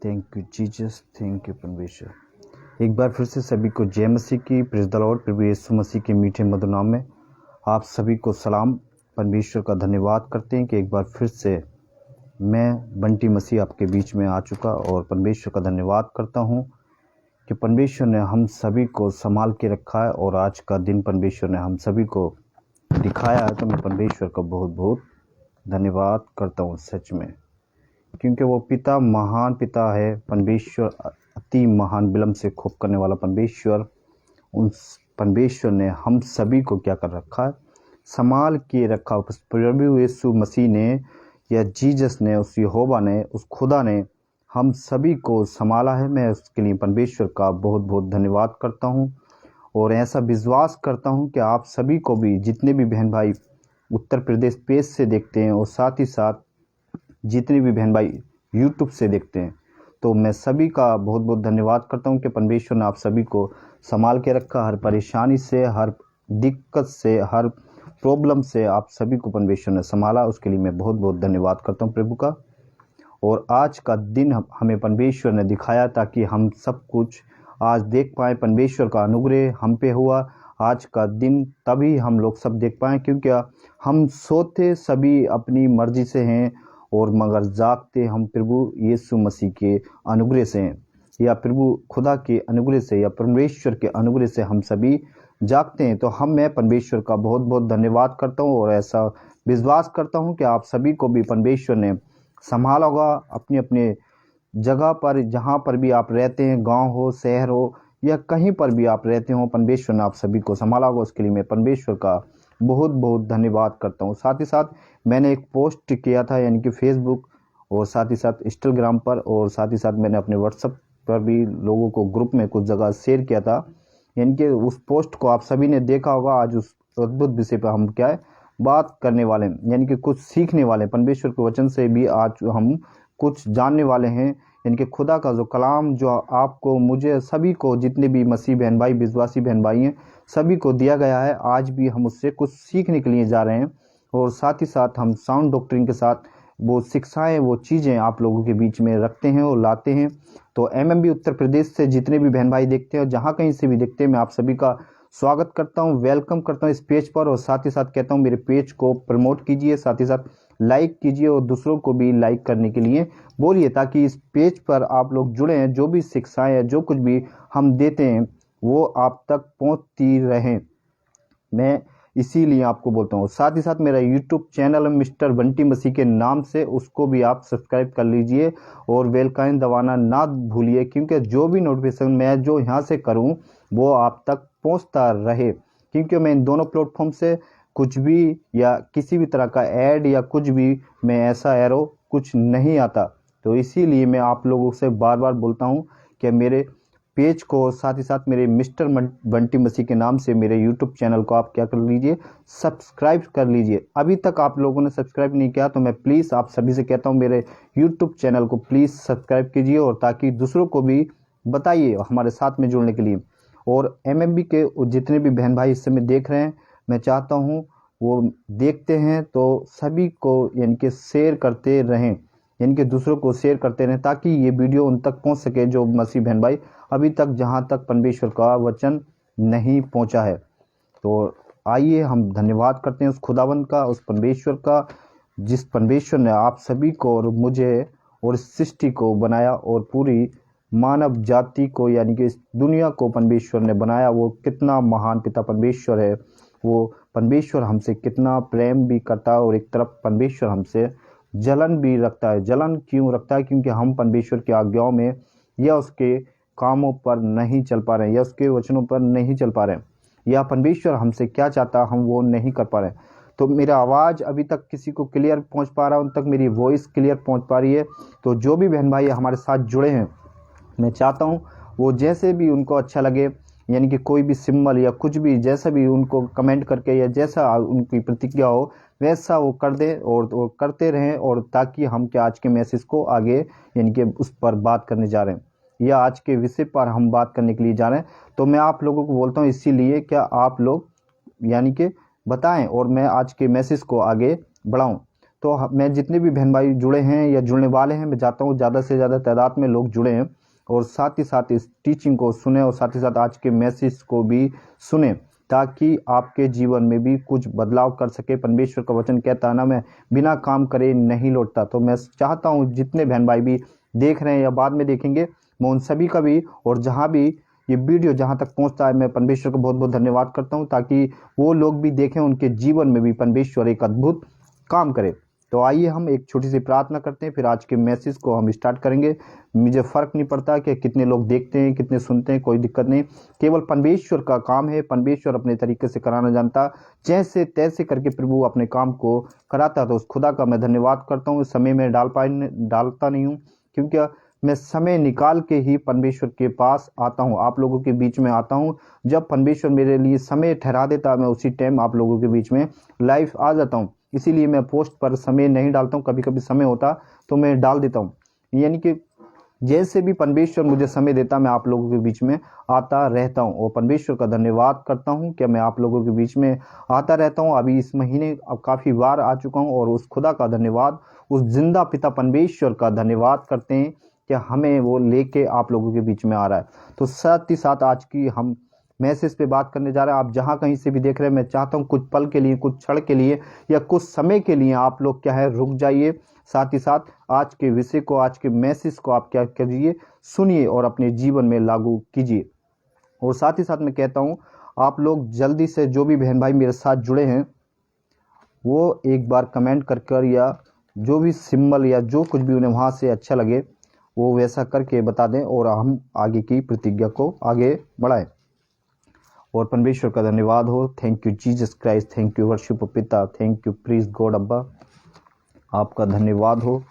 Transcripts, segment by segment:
Thank you Jesus, thank you परमेश्वर। एक बार फिर से सभी को जय मसीह की, प्रेज द लॉर्ड। प्रभु यीशु मसीह के मीठे मधुर नाम में आप सभी को सलाम। परमेश्वर का धन्यवाद करते हैं कि एक बार फिर से मैं बंटी मसीह आपके बीच में आ चुका, और परमेश्वर का धन्यवाद करता हूं कि परमेश्वर ने हम सभी को संभाल के रखा है, और आज का दिन परमेश्वर ने हम सभी को दिखाया है। तो मैं परमेश्वर का बहुत बहुत धन्यवाद करता हूं सच में, क्योंकि वो पिता महान पिता है। परमेश्वर अति महान, विलम्ब से खोप करने वाला परमेश्वर। उन परमेश्वर ने हम सभी को क्या कर रखा है, संभाल के रखा। प्रभु यीशु मसीह ने या जीसस ने, उस यहोवा ने, उस खुदा ने हम सभी को संभाला है। मैं उसके लिए परमेश्वर का बहुत बहुत धन्यवाद करता हूँ, और ऐसा विश्वास करता हूँ कि आप सभी को भी, जितने भी बहन भाई उत्तर प्रदेश पेज से देखते हैं, और साथ ही साथ जितने भी बहन भाई यूट्यूब से देखते हैं, तो मैं सभी का बहुत बहुत धन्यवाद करता हूं कि परमेश्वर ने आप सभी को संभाल के रखा। हर परेशानी से, हर दिक्कत से, हर प्रॉब्लम से आप सभी को परमेश्वर ने संभाला। उसके लिए मैं बहुत बहुत धन्यवाद करता हूं प्रभु का। और आज का दिन हमें परमेश्वर ने दिखाया ताकि हम सब कुछ आज देख पाएँ। परमेश्वर का अनुग्रह हम पे हुआ आज का दिन, तभी हम लोग सब देख पाएँ, क्योंकि हम सोते सभी अपनी मर्जी से हैं, और मगर जागते हम प्रभु यीशु मसीह के अनुग्रह से हैं, या प्रभु खुदा के अनुग्रह से, या परमेश्वर के अनुग्रह से हम सभी जागते हैं। तो मैं परमेश्वर का बहुत बहुत धन्यवाद करता हूं, और ऐसा विश्वास करता हूं कि आप सभी को भी परमेश्वर ने संभाला होगा अपने अपने जगह पर, जहां पर भी आप रहते हैं, गांव हो, शहर हो, या कहीं पर भी आप रहते हो, परमेश्वर ने आप सभी को संभाला होगा। उसके लिए मैं परमेश्वर का बहुत बहुत धन्यवाद करता हूँ। साथ ही साथ मैंने एक पोस्ट किया था, यानी कि फेसबुक और साथ ही साथ इंस्टाग्राम पर, और साथ ही साथ मैंने अपने व्हाट्सएप पर भी लोगों को ग्रुप में कुछ जगह शेयर किया था। यानी कि उस पोस्ट को आप सभी ने देखा होगा। आज उस अद्भुत विषय पर हम क्या है बात करने वाले हैं, यानी कि कुछ सीखने वाले हैं। परमेश्वर के वचन से भी आज हम कुछ जानने वाले हैं, यानी कि खुदा का जो कलाम, जो आपको, मुझे, सभी को, जितने भी मसीह बहन भाई, विश्वासी बहन भाई हैं, सभी को दिया गया है। आज भी हम उससे कुछ सीखने के लिए जा रहे हैं, और साथ ही साथ हम साउंड डॉक्ट्रिन के साथ वो शिक्षाएं, वो चीज़ें आप लोगों के बीच में रखते हैं और लाते हैं। तो एमएमबी उत्तर प्रदेश से जितने भी बहन भाई देखते हैं, और जहाँ कहीं से भी देखते हैं, मैं आप सभी का स्वागत करता हूँ, वेलकम करता हूँ इस पेज पर। और साथ ही साथ कहता हूँ मेरे पेज को प्रमोट कीजिए, साथ ही साथ लाइक कीजिए, और दूसरों को भी लाइक करने के लिए बोलिए, ताकि इस पेज पर आप लोग जुड़े हैं। जो भी शिक्षाएं हैं, जो कुछ भी हम देते हैं, वो आप तक पहुंचती रहें। मैं इसीलिए आपको बोलता हूँ। साथ ही साथ मेरा यूट्यूब चैनल है मिस्टर बंटी मसीह के नाम से, उसको भी आप सब्सक्राइब कर लीजिए, और बेल का आइकन दबाना ना भूलिए, क्योंकि जो भी नोटिफिकेशन मैं जो यहाँ से करूँ वो आप तक पहुँचता रहे। क्योंकि मैं इन दोनों प्लेटफॉर्म से कुछ भी, या किसी भी तरह का ऐड या कुछ भी, मैं ऐसा एरो कुछ नहीं आता। तो इसीलिए मैं आप लोगों से बार बार बोलता हूँ कि मेरे पेज को, साथ ही साथ मेरे मिस्टर बंटी मसीह के नाम से मेरे यूट्यूब चैनल को आप क्या कर लीजिए, सब्सक्राइब कर लीजिए। अभी तक आप लोगों ने सब्सक्राइब नहीं किया, तो मैं प्लीज़ आप सभी से कहता हूँ मेरे यूट्यूब चैनल को प्लीज़ सब्सक्राइब कीजिए, और ताकि दूसरों को भी बताइए हमारे साथ में जुड़ने के लिए। और एमएमबी के जितने भी बहन भाई इस समय देख रहे हैं, मैं चाहता हूँ वो देखते हैं तो सभी को, यानी कि शेयर करते रहें, यानी कि दूसरों को शेयर करते रहें, ताकि ये वीडियो उन तक पहुंच सके जो मसीह बहन भाई अभी तक, जहां तक परमेश्वर का वचन नहीं पहुंचा है। तो आइए हम धन्यवाद करते हैं उस खुदावंद का, उस परमेश्वर का, जिस परमेश्वर ने आप सभी को और मुझे और इस सृष्टि को बनाया, और पूरी मानव जाति को, यानी कि इस दुनिया को परमेश्वर ने बनाया। वो कितना महान पिता परमेश्वर है। वो परमेश्वर हमसे कितना प्रेम भी करता है, और एक तरफ परमेश्वर हमसे जलन भी रखता है। जलन क्यों रखता है? क्योंकि हम परमेश्वर की आज्ञाओं में या उसके कामों पर नहीं चल पा रहे हैं, या उसके वचनों पर नहीं चल पा रहे हैं, या परमेश्वर हमसे क्या चाहता हम वो नहीं कर पा रहे हैं। तो मेरा आवाज़ अभी तक किसी को क्लियर पहुंच पा रहा है, उन तक मेरी वॉइस क्लियर पहुंच पा रही है। तो जो भी बहन भाई हमारे साथ जुड़े हैं, मैं चाहता हूं वो जैसे भी उनको अच्छा लगे, यानी कि कोई भी सिंबल या कुछ भी, जैसा भी उनको कमेंट करके, या जैसा उनकी प्रतिक्रिया हो वैसा वो कर दें, और करते रहें, और ताकि हम क्या आज के मैसेज को आगे, यानी कि उस पर बात करने जा रहे हैं, या आज के विषय पर हम बात करने के लिए जा रहे हैं। तो मैं आप लोगों को बोलता हूँ इसीलिए क्या आप लोग, यानी कि बताएं, और मैं आज के मैसेज को आगे बढ़ाऊं। मैं जितने भी बहन भाई जुड़े हैं या जुड़ने वाले हैं, मैं चाहता हूँ ज़्यादा से ज़्यादा तादाद में लोग जुड़े हैं और साथ ही साथ इस टीचिंग को सुने और साथ ही साथ आज के मैसेज को भी सुने, ताकि आपके जीवन में भी कुछ बदलाव कर सके। परमेश्वर का वचन कहता है ना, मैं बिना काम करे नहीं लौटता। तो मैं चाहता हूँ जितने बहन भाई भी देख रहे हैं या बाद में देखेंगे, मैं उन सभी का भी, और जहाँ भी ये वीडियो जहाँ तक पहुँचता है, मैं परमेश्वर को बहुत बहुत धन्यवाद करता हूँ, ताकि वो लोग भी देखें, उनके जीवन में भी परमेश्वर एक अद्भुत काम करे। तो आइए हम एक छोटी सी प्रार्थना करते हैं, फिर आज के मैसेज को हम स्टार्ट करेंगे। मुझे फ़र्क नहीं पड़ता कि कितने लोग देखते हैं, कितने सुनते हैं, कोई दिक्कत नहीं। केवल परमेश्वर का काम है, परमेश्वर अपने तरीके से कराना जानता, जैसे तैसे करके प्रभु अपने काम को कराता। तो उस खुदा का मैं धन्यवाद करता हूँ। समय में डालता नहीं हूँ, क्योंकि मैं समय निकाल के ही परमेश्वर के पास आता हूँ, आप लोगों के बीच में आता हूँ। जब परमेश्वर मेरे लिए समय ठहरा देता है, मैं उसी टाइम आप लोगों के बीच में लाइव आ जाता हूँ। इसीलिए मैं पोस्ट पर समय नहीं डालता हूँ, कभी कभी समय होता तो मैं डाल देता हूँ। यानी कि जैसे भी परमेश्वर मुझे समय देता, मैं आप लोगों के बीच में आता रहता हूँ और परमेश्वर का धन्यवाद करता हूँ कि मैं आप लोगों के बीच में आता रहता हूँ। अभी इस महीने अब काफ़ी बार आ चुका हूँ और उस खुदा का धन्यवाद, उस जिंदा पिता परमेश्वर का धन्यवाद करते हैं कि हमें वो लेके आप लोगों के बीच में आ रहा है। तो साथ ही साथ आज की हम मैसेज पे बात करने जा रहे हैं। आप जहाँ कहीं से भी देख रहे हैं, मैं चाहता हूँ कुछ पल के लिए, कुछ क्षण के लिए या कुछ समय के लिए आप लोग क्या है रुक जाइए। साथ ही साथ आज के विषय को, आज के मैसेज को आप क्या करिए, सुनिए और अपने जीवन में लागू कीजिए। और साथ ही साथ मैं कहता हूँ, आप लोग जल्दी से जो भी बहन भाई मेरे साथ जुड़े हैं, वो एक बार कमेंट कर या जो भी सिंबल या जो कुछ भी उन्हें वहाँ से अच्छा लगे वो वैसा करके बता दें और हम आगे की प्रतिज्ञा को आगे बढ़ाएं। और परमेश्वर का धन्यवाद हो। Thank you Jesus Christ, thank you worship पिता, थैंक यू प्रीज गॉड अब्बा। आपका धन्यवाद हो,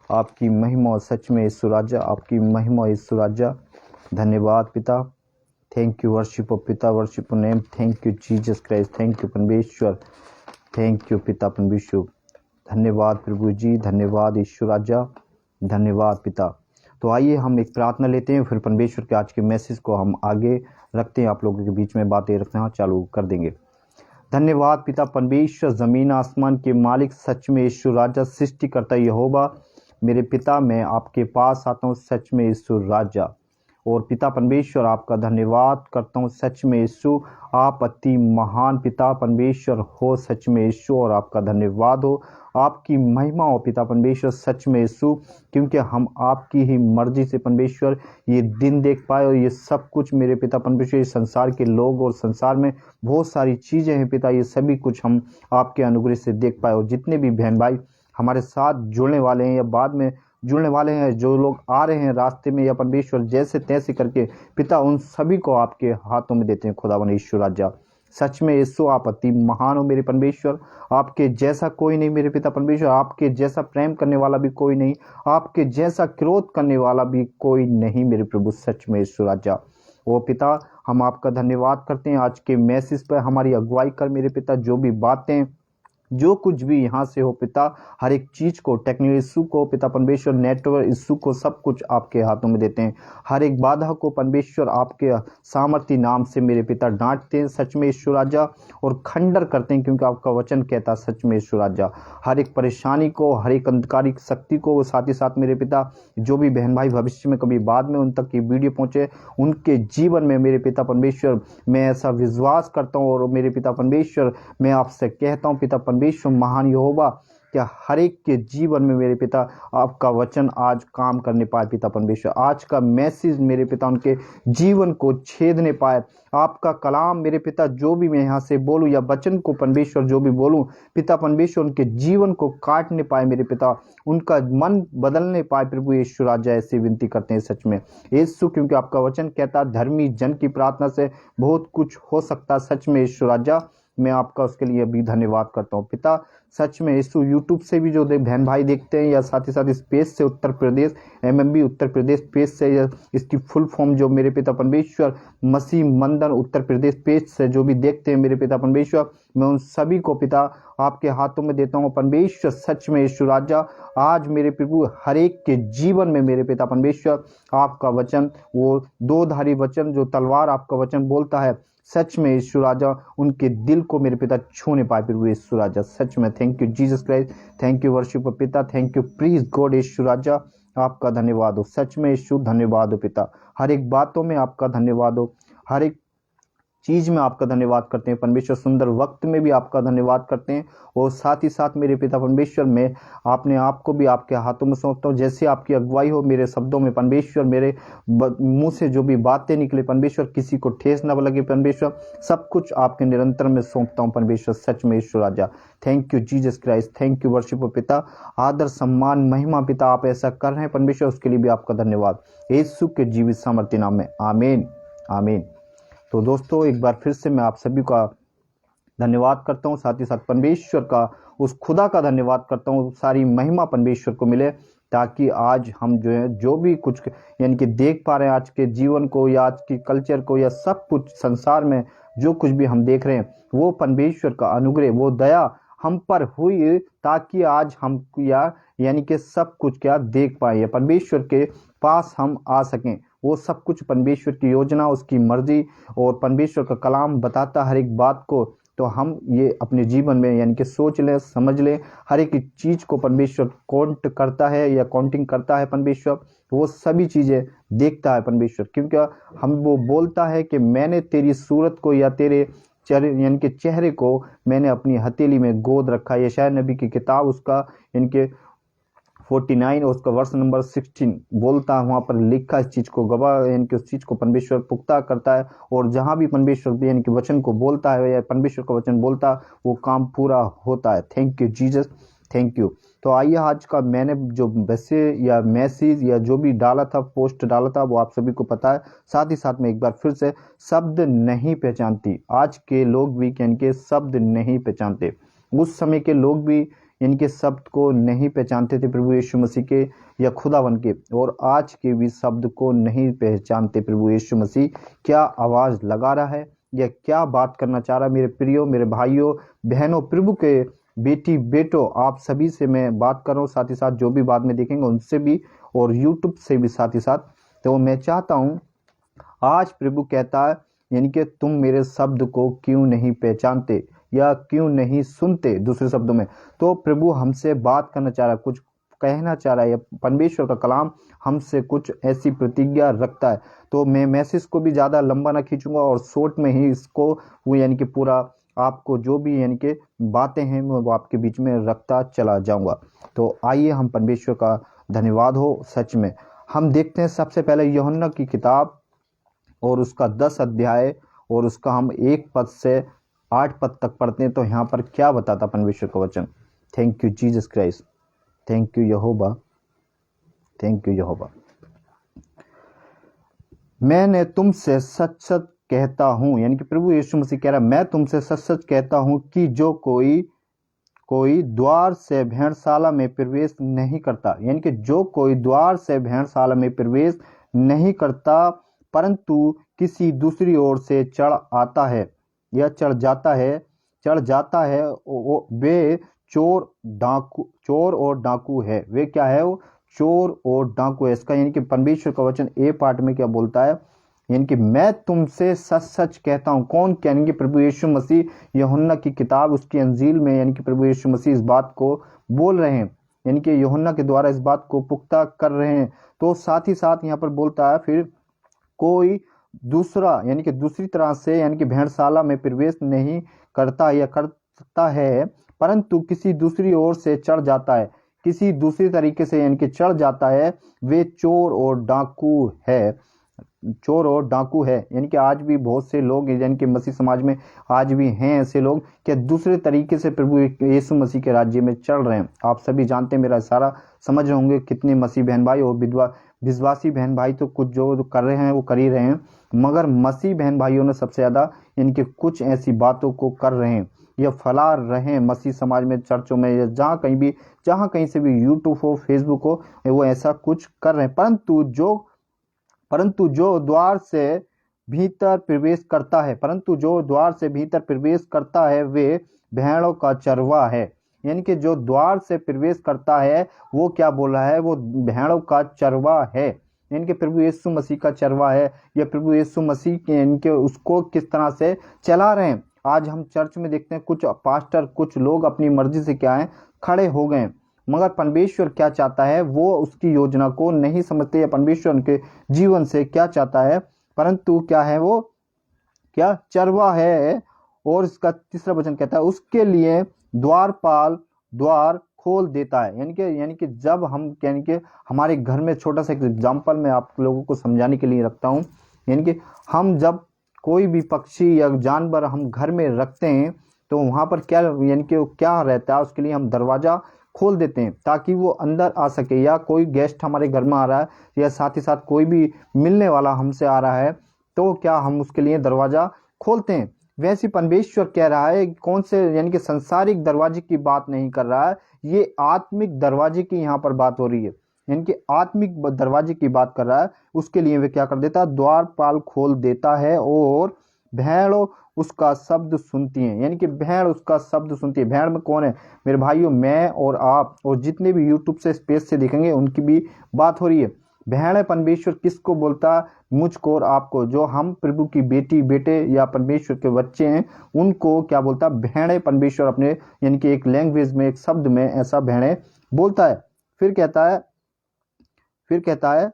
आपकी महिमा सच में यीशु राजा, आपकी महिमा यीशु राजा। धन्यवाद पिता, थैंक यू वर्शिप पिता, worship name, thank you Jesus Christ, thank you परमेश्वर, थैंक यू पिता परमेश्वर। धन्यवाद प्रभु जी, धन्यवाद यीशु राजा, धन्यवाद पिता। तो आइए हम एक प्रार्थना लेते हैं, फिर परमेश्वर के आज के मैसेज को हम आगे रखते हैं, आप लोगों के बीच में बातें रखना चालू कर देंगे। धन्यवाद पिता परमेश्वर, जमीन आसमान के मालिक, सच में यीशु राजा, सृष्टिकर्ता यहोवा, मेरे पिता मैं आपके पास आता हूँ, सच में यीशु राजा। और पिता परमेश्वर आपका धन्यवाद करता हूँ, सच में यीशु आप अति महान पिता परमेश्वर हो, सच में यीशु, और आपका धन्यवाद हो, आपकी महिमा हो पिता परमेश्वर, सच में यीशु, क्योंकि हम आपकी ही मर्जी से परमेश्वर ये दिन देख पाए। और ये सब कुछ मेरे पिता परमेश्वर, ये संसार के लोग और संसार में बहुत सारी चीज़ें हैं पिता, ये सभी कुछ हम आपके अनुग्रह से देख पाए। और जितने भी बहन भाई हमारे साथ जुड़ने वाले हैं या बाद में जुड़ने वाले हैं, जो लोग आ रहे हैं रास्ते में या परमेश्वर जैसे तैसे करके पिता, उन सभी को आपके हाथों में देते हैं खुदावन यीशु राजा। सच में यीशु आप अति महान हो मेरे परमेश्वर, आपके जैसा कोई नहीं मेरे पिता परमेश्वर, आपके जैसा प्रेम करने वाला भी कोई नहीं, आपके जैसा क्रोध करने वाला भी कोई नहीं मेरे प्रभु, सच में यीशु राजा। ओ पिता, हम आपका धन्यवाद करते हैं आज के मैसेज पर हमारी अगुवाई कर मेरे पिता। जो भी बातें, जो कुछ भी यहाँ से हो पिता, हर एक चीज़ को, टेक्निकल इशू को पिता परमेश्वर, नेटवर्क इशू को, सब कुछ आपके हाथों में देते हैं। हर एक बाधा को परमेश्वर आपके सामर्थ्य नाम से मेरे पिता डांटते हैं, सच में ईश्वर राजा, और खंडर करते हैं, क्योंकि आपका वचन कहता है सच में ईश्वर राजा। हर एक परेशानी को, हर एक अंधकारिक शक्ति को, साथ ही साथ मेरे पिता जो भी बहन भाई भविष्य में कभी बाद में उन तक ये वीडियो पहुँचे, उनके जीवन में मेरे पिता परमेश्वर मैं ऐसा विश्वास करता हूँ। और मेरे पिता परमेश्वर मैं आपसे कहता हूँ पिता परमेश्वर महान यहोवा, क्या हर एक के जीवन में मेरे पिता आपका वचन आज काम करने पाए पिता परमेश्वर। आज का मैसेज मेरे पिता उनके जीवन को छेदने पाए। आपका कलाम मेरे पिता जो भी मैं यहाँ से बोलूँ या वचन को परमेश्वर जो भी बोलूँ पिता परमेश्वर, उनके जीवन को काटने पाए मेरे पिता, उनका मन बदलने पाए प्रभु यीशु राजा। ऐसी विनती करते हैं सच में यीशु, क्योंकि आपका वचन कहता धर्मी जन की प्रार्थना से बहुत कुछ हो सकता है। सच में यीशु राजा, मैं आपका उसके लिए भी धन्यवाद करता हूँ पिता। सच में यीशु, यूट्यूब से भी जो बहन भाई देखते हैं या साथ ही साथ इस पेज से उत्तर प्रदेश MMB उत्तर प्रदेश पेज से, या इसकी फुल फॉर्म जो मेरे पिता परमेश्वर मसीह मंदिर उत्तर प्रदेश पेज से जो भी देखते हैं मेरे पिता परमेश्वर, मैं उन सभी को पिता आपके हाथों में देता हूँ परमेश्वर। सच में यीशु राजा, आज मेरे प्रभु हर एक के जीवन में मेरे पिता परमेश्वर आपका वचन, वो दो धारी वचन जो तलवार आपका वचन बोलता है, सच में यीशु राजा उनके दिल को मेरे पिता छूने पाए प्रभु यीशु राजा। सच में thank you Jesus Christ, thank you worship पिता, thank you please God Yeshu राजा, आपका धन्यवाद हो। सच में यीशु धन्यवाद हो पिता, हर एक बातों में आपका धन्यवाद हो, हर एक चीज में आपका धन्यवाद करते हैं परमेश्वर, सुंदर वक्त में भी आपका धन्यवाद करते हैं। और साथ ही साथ मेरे पिता परमेश्वर में आपने आपको भी आपके हाथों में सौंपता हूँ, जैसे आपकी अगुवाई हो मेरे शब्दों में परमेश्वर, मेरे मुंह से जो भी बातें निकले परमेश्वर किसी को ठेस न लगे परमेश्वर, सब कुछ आपके निरंतर में सौंपता हूँ परमेश्वर। सच में यीशु राजा thank you Jesus Christ, thank you worship पिता, आदर सम्मान महिमा पिता आप ऐसा कर रहे हैं परमेश्वर, उसके लिए भी आपका धन्यवाद यीशु के जीवित सामर्थ्य नाम में, आमीन आमीन। तो दोस्तों एक बार फिर से मैं आप सभी का धन्यवाद करता हूँ, साथ ही साथ परमेश्वर का, उस खुदा का धन्यवाद करता हूँ, सारी महिमा परमेश्वर को मिले, ताकि आज हम जो है जो भी कुछ यानी कि देख पा रहे हैं आज के जीवन को या आज की कल्चर को या सब कुछ संसार में जो कुछ भी हम देख रहे हैं वो परमेश्वर का अनुग्रह, वो दया हम पर हुई, ताकि आज हम यानी कि सब कुछ क्या देख पाए, परमेश्वर के पास हम आ सकें। वो सब कुछ परमेश्वर की योजना, उसकी मर्जी और परमेश्वर का कलाम बताता हर एक बात को, तो हम ये अपने जीवन में यानी कि सोच लें, समझ लें, हर एक चीज को परमेश्वर काउंट करता है या काउंटिंग करता है परमेश्वर, वो सभी चीजें देखता है परमेश्वर, क्योंकि हम वो बोलता है कि मैंने तेरी सूरत को या तेरे यानी कि चेहरे को मैंने अपनी हथेली में गोद रखा है। यशायाह नबी की किताब उसका इनके 49 और उसका वर्ष नंबर 16 बोलता है, वहाँ पर लिखा इस चीज को गवाह यानी कि उस चीज को परमेश्वर पुख्ता करता है, और जहाँ भी परमेश्वर यानी कि वचन को बोलता है या परमेश्वर का वचन बोलता है वो काम पूरा होता है। Thank you Jesus, thank you. तो आइए आज का मैंने जो वैसे या मैसेज या जो भी डाला था, पोस्ट डाला था, वो आप सभी को पता है। साथ ही साथ में एक बार फिर से, शब्द नहीं पहचानती, आज के लोग भी यानी कि शब्द नहीं पहचानते, उस समय के लोग भी इनके शब्द को नहीं पहचानते थे प्रभु यीशु मसीह के या खुदावन के, और आज के भी शब्द को नहीं पहचानते प्रभु यीशु मसीह क्या आवाज लगा रहा है या क्या बात करना चाह रहा है। मेरे प्रियो, मेरे भाइयों बहनों, प्रभु के बेटी बेटो, आप सभी से मैं बात कर रहा हूँ, साथ ही साथ जो भी बाद में देखेंगे उनसे भी, और यूट्यूब से भी साथ ही साथ। तो मैं चाहता हूँ आज प्रभु कहता है यानी कि तुम मेरे शब्द को क्यों नहीं पहचानते या क्यों नहीं सुनते, दूसरे शब्दों में तो प्रभु हमसे बात करना चाह रहा है, कुछ कहना चाह रहा है, या परमेश्वर का कलाम हमसे कुछ ऐसी प्रतिज्ञा रखता है। तो मैं मैसेज को भी ज़्यादा लंबा ना खींचूंगा और शॉर्ट में ही इसको वो यानी कि पूरा आपको जो भी यानी कि बातें हैं वो आपके बीच में रखता चला जाऊंगा। तो आइए हम परमेश्वर का धन्यवाद हो। सच में हम देखते हैं सबसे पहले यूहन्ना की किताब और उसका 10 अध्याय और उसका हम 1 पद से 8 पद तक पढ़ते हैं। तो यहाँ पर क्या बताता परमेश्वर का वचन। Thank you Jesus Christ, thank you Jehovah, thank you Jehovah. मैंने तुमसे सच सच कहता हूँ, यानी कि प्रभु यीशु मसीह कह रहा है मैं तुमसे सच सच कहता हूँ कि जो कोई द्वार से भेड़शाला में प्रवेश नहीं करता, यानी कि जो कोई द्वार से भेड़शाला में प्रवेश नहीं करता परंतु किसी दूसरी ओर से चढ़ आता है या चढ़ जाता है वे चोर और डाकू है। वे क्या है? वो चोर और डाकू है। इसका यानी कि परमेश्वर का वचन ए पार्ट में क्या बोलता है, यानी कि मैं तुमसे सच सच कहता हूँ। कौन यानी कि प्रभु यीशु मसीह यूहन्ना की किताब उसकी अंजील में यानी कि प्रभु यीशु मसीह इस बात को बोल रहे हैं, यानी कि यूहन्ना के द्वारा इस बात को पुख्ता कर रहे हैं। तो साथ ही साथ यहाँ पर बोलता है फिर कोई दूसरा यानी कि दूसरी तरह से यानी कि भेड़शाला में प्रवेश नहीं करता या करता है परंतु किसी दूसरी ओर से चढ़ जाता है, किसी दूसरी तरीके से यानी कि चढ़ जाता है, वे चोर और डाकू है। चोर और डाकू है यानी कि आज भी बहुत से लोग यानी कि मसीह समाज में आज भी हैं ऐसे लोग कि दूसरे तरीके से प्रभु यीशु मसीह के राज्य में चल रहे हैं। आप सभी जानते हैं, मेरा सारा समझ रहे होंगे कितने मसीह बहन भाई और विश्वासी बहन भाई तो कुछ जो कर रहे हैं वो कर ही रहे हैं, मगर मसीह बहन भाइयों ने सबसे ज़्यादा इनके कुछ ऐसी बातों को कर रहे हैं या फैला रहे हैं मसीह समाज में, चर्चों में या जहाँ कहीं से भी यूट्यूब हो फेसबुक हो, वो ऐसा कुछ कर रहे हैं। परंतु जो द्वार से भीतर प्रवेश करता है वे भेड़ों का चरवा है। यानी कि जो द्वार से प्रवेश करता है वो क्या बोला है, वो भेड़ों का चरवा है। यानी कि प्रभु यीशु मसीह का चरवा है, या प्रभु यीशु मसीह के इनके उसको किस तरह से चला रहे हैं। आज हम चर्च में देखते हैं कुछ पास्टर, कुछ लोग अपनी मर्जी से क्या है खड़े हो गए, मगर परमेश्वर क्या चाहता है वो उसकी योजना को नहीं समझते, या परमेश्वर उनके जीवन से क्या चाहता है, परंतु क्या है वो क्या चरवा है। और इसका तीसरा वचन कहता है उसके लिए द्वारपाल द्वार खोल देता है। यानी कि जब हम यानी कि हमारे घर में, छोटा सा एग्जाम्पल मैं आप लोगों को समझाने के लिए रखता हूँ, यानी कि हम जब कोई भी पक्षी या जानवर हम घर में रखते हैं तो वहाँ पर क्या यानी कि क्या रहता है, उसके लिए हम दरवाज़ा खोल देते हैं ताकि वो अंदर आ सके, या कोई गेस्ट हमारे घर में आ रहा है या साथ ही साथ कोई भी मिलने वाला हमसे आ रहा है तो क्या हम उसके लिए दरवाज़ा खोलते हैं। वैसे परमेश्वर कह रहा है, कौन से यानी कि संसारिक दरवाजे की बात नहीं कर रहा है, ये आत्मिक दरवाजे की यहाँ पर बात हो रही है, यानी कि आत्मिक दरवाजे की बात कर रहा है। उसके लिए वे क्या कर देता है, द्वारपाल खोल देता है और भेड़ उसका शब्द सुनती है। यानी कि भेड़ उसका शब्द सुनती है। भेड़ में कौन है मेरे भाइयों, मैं और आप और जितने भी यूट्यूब से स्पेस से देखेंगे उनकी भी बात हो रही है। भेड़ परमेश्वर किसको बोलता है, मुझको और आपको, जो हम प्रभु की बेटी बेटे या परमेश्वर के बच्चे हैं उनको क्या बोलता है, भेड़े परमेश्वर अपने यानी कि एक लैंग्वेज में, एक शब्द में ऐसा भेड़े बोलता है। फिर कहता है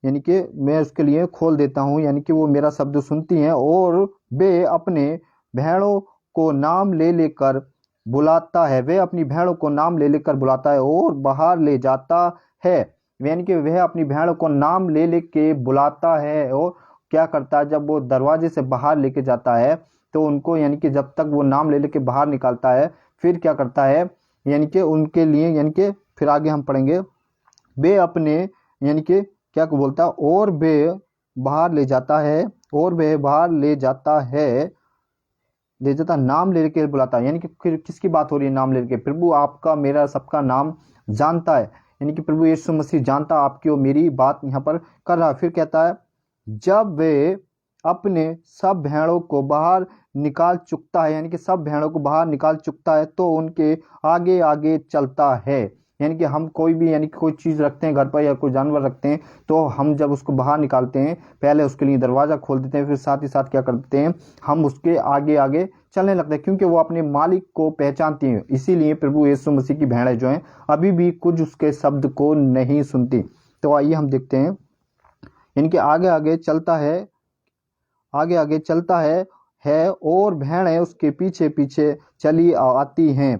यानी कि मैं उसके लिए खोल देता हूँ, यानी कि वो मेरा शब्द सुनती हैं और वे अपने भेड़ों को नाम ले लेकर बुलाता है, वे अपनी भेड़ों को नाम ले लेकर बुलाता है और बाहर ले जाता है। यानी कि वह अपनी भेड़ों को नाम ले लेके बुलाता है और क्या करता है, जब वो दरवाजे से बाहर लेके जाता है तो उनको यानी कि जब तक वो नाम ले लेके बाहर निकालता है फिर क्या करता है, यानी कि उनके लिए यानी कि फिर आगे हम पढ़ेंगे, वे अपने यानी कि क्या को बोलता है, और वे बाहर ले जाता है, और वे बाहर ले जाता नाम लेके बुलाता है। यानी कि फिर किसकी बात हो रही है, नाम लेके, प्रभु आपका मेरा सबका नाम जानता है, यानी कि प्रभु यीशु मसीह जानता आपकी और मेरी बात यहाँ पर कर रहा है। फिर कहता है जब वे अपने सब भेड़ों को बाहर निकाल चुकता है, यानी कि सब भेड़ों को बाहर निकाल चुकता है तो उनके आगे आगे चलता है। यानी कि हम कोई भी यानी कि कोई चीज़ रखते हैं घर पर या कोई जानवर रखते हैं तो हम जब उसको बाहर निकालते हैं पहले उसके लिए दरवाज़ा खोल देते हैं, फिर साथ ही साथ क्या करते हैं, हम उसके आगे आगे चलने लगते हैं क्योंकि वो अपने मालिक को पहचानती हैं। इसीलिए प्रभु यीशु मसीह की भेड़ें जो हैं अभी भी कुछ उसके शब्द को नहीं सुनती। तो आइए हम देखते हैं, इनके आगे आगे चलता है और भेड़ें उसके पीछे पीछे चली आती हैं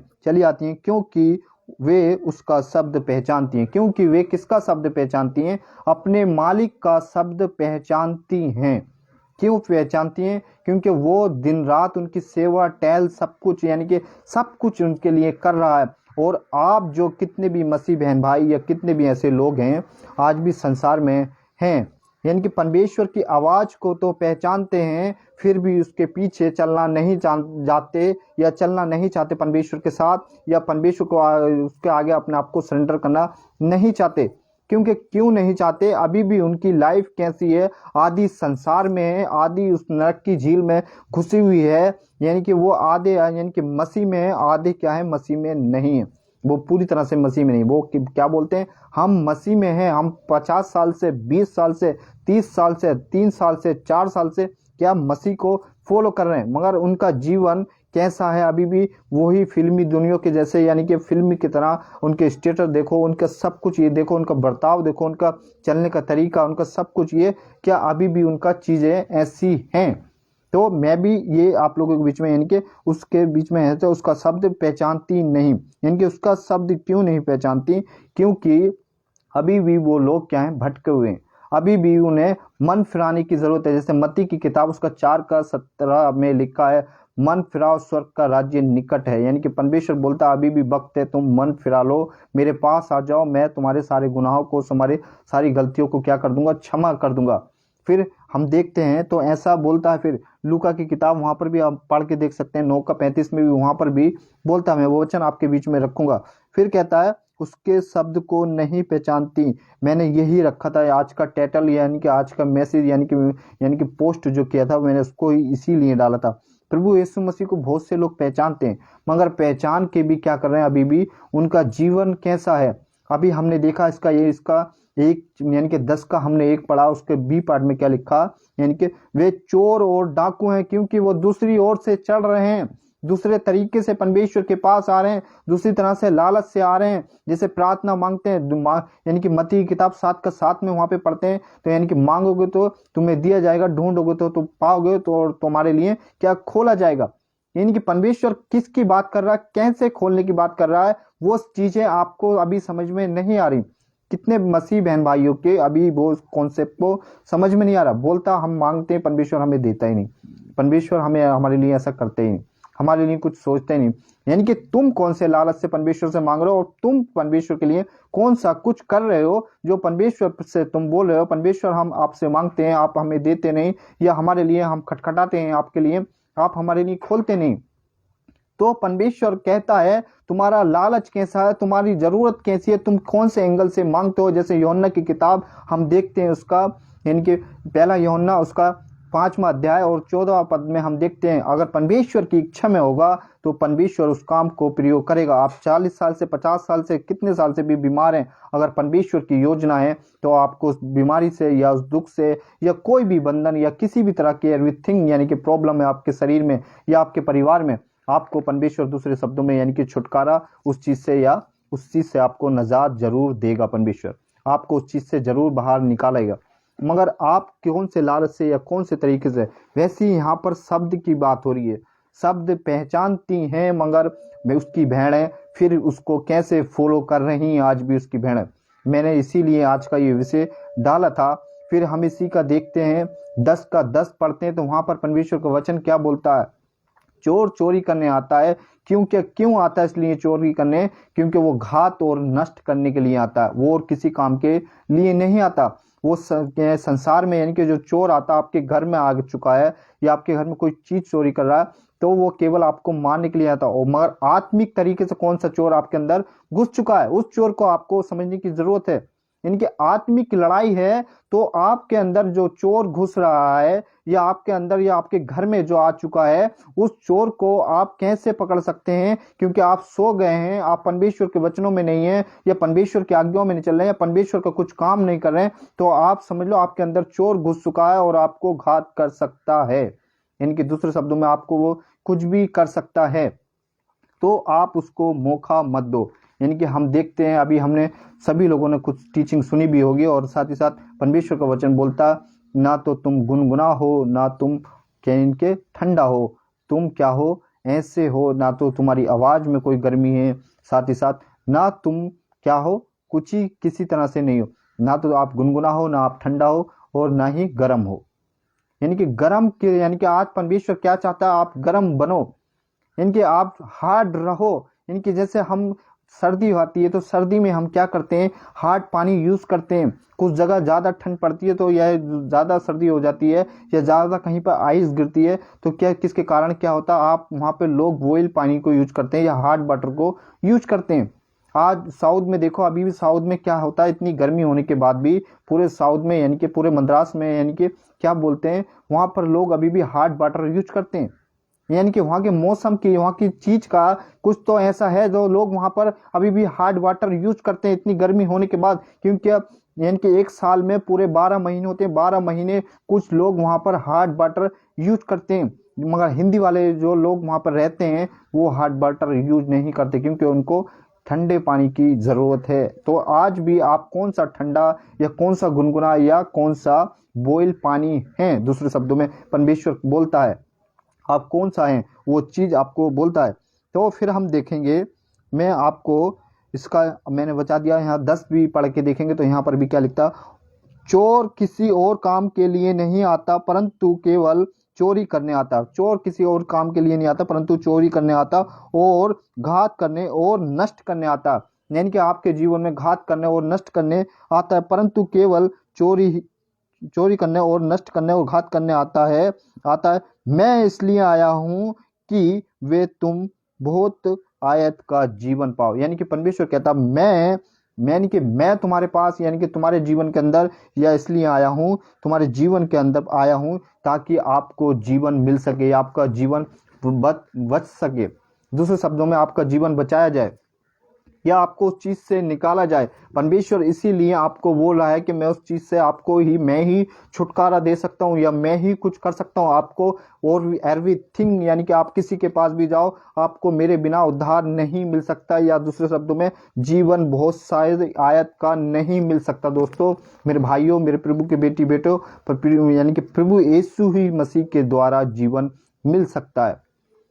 क्योंकि वे उसका शब्द पहचानती हैं। क्योंकि वे किसका शब्द पहचानती हैं, अपने मालिक का शब्द पहचानती हैं। क्यों पहचानती हैं, क्योंकि वो दिन रात उनकी सेवा टहल सब कुछ यानी कि सब कुछ उनके लिए कर रहा है। और आप जो कितने भी मसीह बहन भाई या कितने भी ऐसे लोग हैं आज भी संसार में हैं, यानी कि परमेश्वर की आवाज़ को तो पहचानते हैं फिर भी उसके पीछे चलना नहीं जाते या चलना नहीं चाहते परमेश्वर के साथ, या परमेश्वर को उसके आगे अपने आप को सरेंडर करना नहीं चाहते। क्यों नहीं चाहते, अभी भी उनकी लाइफ कैसी है, आधी संसार में है, आधी उस नरक की झील में घुसी हुई है। यानी कि वो आधे यानी कि मसीह में है, आधे क्या है मसीह में नहीं है, वो पूरी तरह से मसीह में नहीं। वो क्या बोलते हैं, हम मसीह में हैं, हम 50 साल से 20 साल से 30 साल से 3 साल से 4 साल से क्या मसीह को फॉलो कर रहे हैं, मगर उनका जीवन कैसा है, अभी भी वही फिल्मी दुनिया के जैसे, यानी कि फिल्मी की तरह उनके स्टेटस देखो, उनका सब कुछ ये देखो, उनका बर्ताव देखो, उनका चलने का तरीका, उनका सब कुछ, ये क्या अभी भी उनका चीज़ें ऐसी हैं। तो मैं भी ये आप लोगों के बीच में यानी कि उसके बीच में है तो उसका शब्द पहचानती नहीं, यानी कि उसका शब्द क्यों नहीं पहचानती, क्योंकि अभी भी वो लोग क्या हैं, भटके हुए हैं, अभी भी उन्हें मन फिराने की जरूरत है। जैसे मत्ती की किताब उसका 4:17 में लिखा है, मन फिराओ स्वर्ग का राज्य निकट है। यानी कि परमेश्वर बोलता है अभी भी वक्त है, तुम मन फिरा लो, मेरे पास आ जाओ, मैं तुम्हारे सारे गुनाहों को, तुम्हारे सारी गलतियों को क्या कर दूंगा, क्षमा कर दूंगा। फिर हम देखते हैं तो ऐसा बोलता है, फिर लूका की किताब वहां पर भी आप पढ़ के देख सकते हैं, 9:35 में भी वहां पर भी बोलता है मैं वो वचन आपके बीच में रखूंगा। फिर कहता है उसके शब्द को नहीं पहचानती। मैंने यही रखा था आज का टाइटल, यानी कि आज का मैसेज, यानी कि पोस्ट जो किया था मैंने उसको इसीलिए डाला था। प्रभु यीशु मसीह को बहुत से लोग पहचानते हैं, मगर पहचान के भी क्या कर रहे हैं, अभी भी उनका जीवन कैसा है, अभी हमने देखा इसका एक यानी कि 10 का हमने एक पढ़ा, उसके बी पार्ट में क्या लिखा, यानी कि वे चोर और डाकू हैं क्योंकि वो दूसरी ओर से चढ़ रहे हैं, दूसरे तरीके से परमेश्वर के पास आ रहे हैं, दूसरी तरह से लालच से आ रहे हैं। जैसे प्रार्थना मांगते हैं, यानी कि मत्ती की किताब 7:7 में वहां पे पढ़ते हैं, तो यानी कि मांगोगे तो तुम्हें दिया जाएगा, ढूंढोगे तो तुम पाओगे, तो तुम्हारे लिए क्या खोला जाएगा। यानी कि परमेश्वर किसकी बात कर रहा है, कैसे खोलने की बात कर रहा है, वो चीजें आपको अभी समझ में नहीं आ रही। कितने मसीह बहन भाइयों के अभी वो कॉन्सेप्ट को समझ में नहीं आ रहा। बोलता हम मांगते हैं, परमेश्वर हमें देता ही नहीं, परमेश्वर हमें हमारे लिए ऐसा करते ही नहीं, हमारे लिए कुछ सोचते नहीं। यानी कि तुम कौन से लालच से परमेश्वर से मांग रहे हो, और तुम परमेश्वर के लिए कौन सा कुछ कर रहे हो जो परमेश्वर से तुम बोल रहे हो परमेश्वर हम आपसे मांगते हैं, आप हमें देते नहीं, या हमारे लिए हम खटखटाते हैं आपके लिए, आप हमारे लिए खोलते नहीं। तो परमेश्वर कहता है तुम्हारा लालच कैसा है, तुम्हारी जरूरत कैसी है, तुम कौन से एंगल से मांगते हो। जैसे यूहन्ना की किताब हम देखते हैं, उसका यानी कि पहला यूहन्ना उसका 5वां अध्याय और 14वां पद में हम देखते हैं, अगर परमेश्वर की इच्छा में होगा तो परमेश्वर उस काम को प्रयोग करेगा। आप 40 साल से 50 साल से कितने साल से भी बीमार हैं, अगर परमेश्वर की योजना है तो आपको उस बीमारी से या उस दुख से या कोई भी बंधन या किसी भी तरह की एवरीथिंग यानी कि प्रॉब्लम है आपके शरीर में या आपके परिवार में, आपको परमेश्वर दूसरे शब्दों में यानी कि छुटकारा उस चीज से या उस चीज से आपको नजात जरूर देगा। परमेश्वर आपको उस चीज से जरूर बाहर निकालेगा, मगर आप कौन से लालच से या कौन से तरीके से। वैसे ही यहाँ पर शब्द की बात हो रही है, शब्द पहचानती हैं मगर उसकी भेड़ें फिर उसको कैसे फॉलो कर रही हैं, आज भी उसकी भेड़ें। मैंने इसीलिए आज का ये विषय डाला था। फिर हम इसी का देखते हैं 10 का 10 पढ़ते हैं, तो वहां पर परमेश्वर का वचन क्या बोलता है, चोर चोरी करने आता है। क्यों आता है इसलिए चोरी करने, क्योंकि वो घात और नष्ट करने के लिए आता है, वो और किसी काम के लिए नहीं आता। वो संसार में यानी कि जो चोर आता आपके घर में आ चुका है या आपके घर में कोई चीज चोरी कर रहा है, तो वो केवल आपको मारने के लिए आता है। मगर आत्मिक तरीके से कौन सा चोर आपके अंदर घुस चुका है, उस चोर को आपको समझने की जरूरत है। इनकी आत्मिक लड़ाई है, तो आपके अंदर जो चोर घुस रहा है या आपके अंदर या आपके घर में जो आ चुका है, उस चोर को आप कैसे पकड़ सकते हैं, क्योंकि आप सो गए हैं, आप परमेश्वर के वचनों में नहीं है या परमेश्वर की आज्ञाओं में नहीं चल रहे हैं, परमेश्वर का कुछ काम नहीं कर रहे हैं, तो आप समझ लो आपके अंदर चोर घुस चुका है और आपको घात कर सकता है। इनके दूसरे शब्दों में आपको वो कुछ भी कर सकता है, तो आप उसको मौका मत दो। यानी कि हम देखते हैं, अभी हमने सभी लोगों ने कुछ टीचिंग सुनी भी होगी, और साथ ही साथ परमेश्वर का वचन बोलता ना तो तुम गुनगुना हो, ना तुम क्या इनके ठंडा हो, तुम क्या हो ऐसे हो, ना तो तुम्हारी आवाज में कोई गर्मी है, साथ ही साथ ना तुम क्या हो कुछ ही किसी तरह से नहीं हो, ना तो आप गुनगुना हो, ना आप ठंडा हो, और ना ही गर्म हो। यानी कि गर्म के यानी कि आज परमेश्वर क्या चाहता है, आप गर्म बनो, इनके आप हार्ड रहो। इनकी जैसे हम सर्दी आती है तो सर्दी में हम क्या करते हैं, हार्ड पानी यूज करते हैं। कुछ जगह ज्यादा ठंड पड़ती है तो यह ज्यादा सर्दी हो जाती है या ज्यादा कहीं पर आइस गिरती है, तो क्या किसके कारण क्या होता है, आप वहां पे लोग बॉयल पानी को यूज करते हैं या हार्ड वाटर को यूज करते हैं। आज साउथ में देखो, अभी भी साउथ में क्या होता है, इतनी गर्मी होने के बाद भी पूरे साउथ में यानी कि पूरे मद्रास में यानी कि क्या बोलते हैं, वहां पर लोग अभी भी हार्ड वाटर यूज करते हैं। यानी कि वहाँ के मौसम की वहाँ की चीज का कुछ तो ऐसा है जो लोग वहाँ पर अभी भी हार्ड वाटर यूज करते हैं इतनी गर्मी होने के बाद। क्योंकि यानी कि एक साल में पूरे 12 महीने होते हैं, 12 महीने कुछ लोग वहाँ पर हार्ड वाटर यूज करते हैं, मगर हिंदी वाले जो लोग वहाँ पर रहते हैं वो हार्ड वाटर यूज नहीं करते, क्योंकि उनको ठंडे पानी की जरूरत है। तो आज भी आप कौन सा ठंडा या कौन सा गुनगुना या कौन सा बॉयल पानी है, दूसरे शब्दों में परमेश्वर बोलता है आप कौन सा है, वो चीज आपको बोलता है। तो फिर हम देखेंगे, मैं आपको इसका मैंने बता दिया, यहाँ 10 भी पढ़ के देखेंगे तो यहाँ पर भी क्या लिखता, चोर किसी और काम के लिए नहीं आता परंतु केवल चोरी करने आता। चोर किसी और काम के लिए नहीं आता परंतु चोरी करने आता और घात करने और नष्ट करने आता। यानी कि आपके जीवन में घात करने और नष्ट करने आता है, परंतु केवल चोरी करने और नष्ट करने और घात करने आता है। मैं इसलिए आया हूं कि वे तुम बहुत आयत का जीवन पाओ। यानी कि परमेश्वर कहता यानी कि मैं तुम्हारे पास यानी कि तुम्हारे जीवन के अंदर या इसलिए आया हूं, तुम्हारे जीवन के अंदर आया हूं ताकि आपको जीवन मिल सके, आपका जीवन बच सके, दूसरे शब्दों में आपका जीवन बचाया जाए। या आपको उस चीज से निकाला जाए। परमेश्वर इसीलिए आपको बोल रहा है कि मैं उस चीज से आपको ही, मैं ही छुटकारा दे सकता हूँ या मैं ही कुछ कर सकता हूँ आपको। और एवरीथिंग यानी कि आप किसी के पास भी जाओ, आपको मेरे बिना उद्धार नहीं मिल सकता, या दूसरे शब्दों में जीवन बहुत शायद आयत का नहीं मिल सकता। दोस्तों, मेरे भाइयों, मेरे प्रभु के बेटी बेटो, यानी कि प्रभु यीशु ही मसीह के द्वारा जीवन मिल सकता है।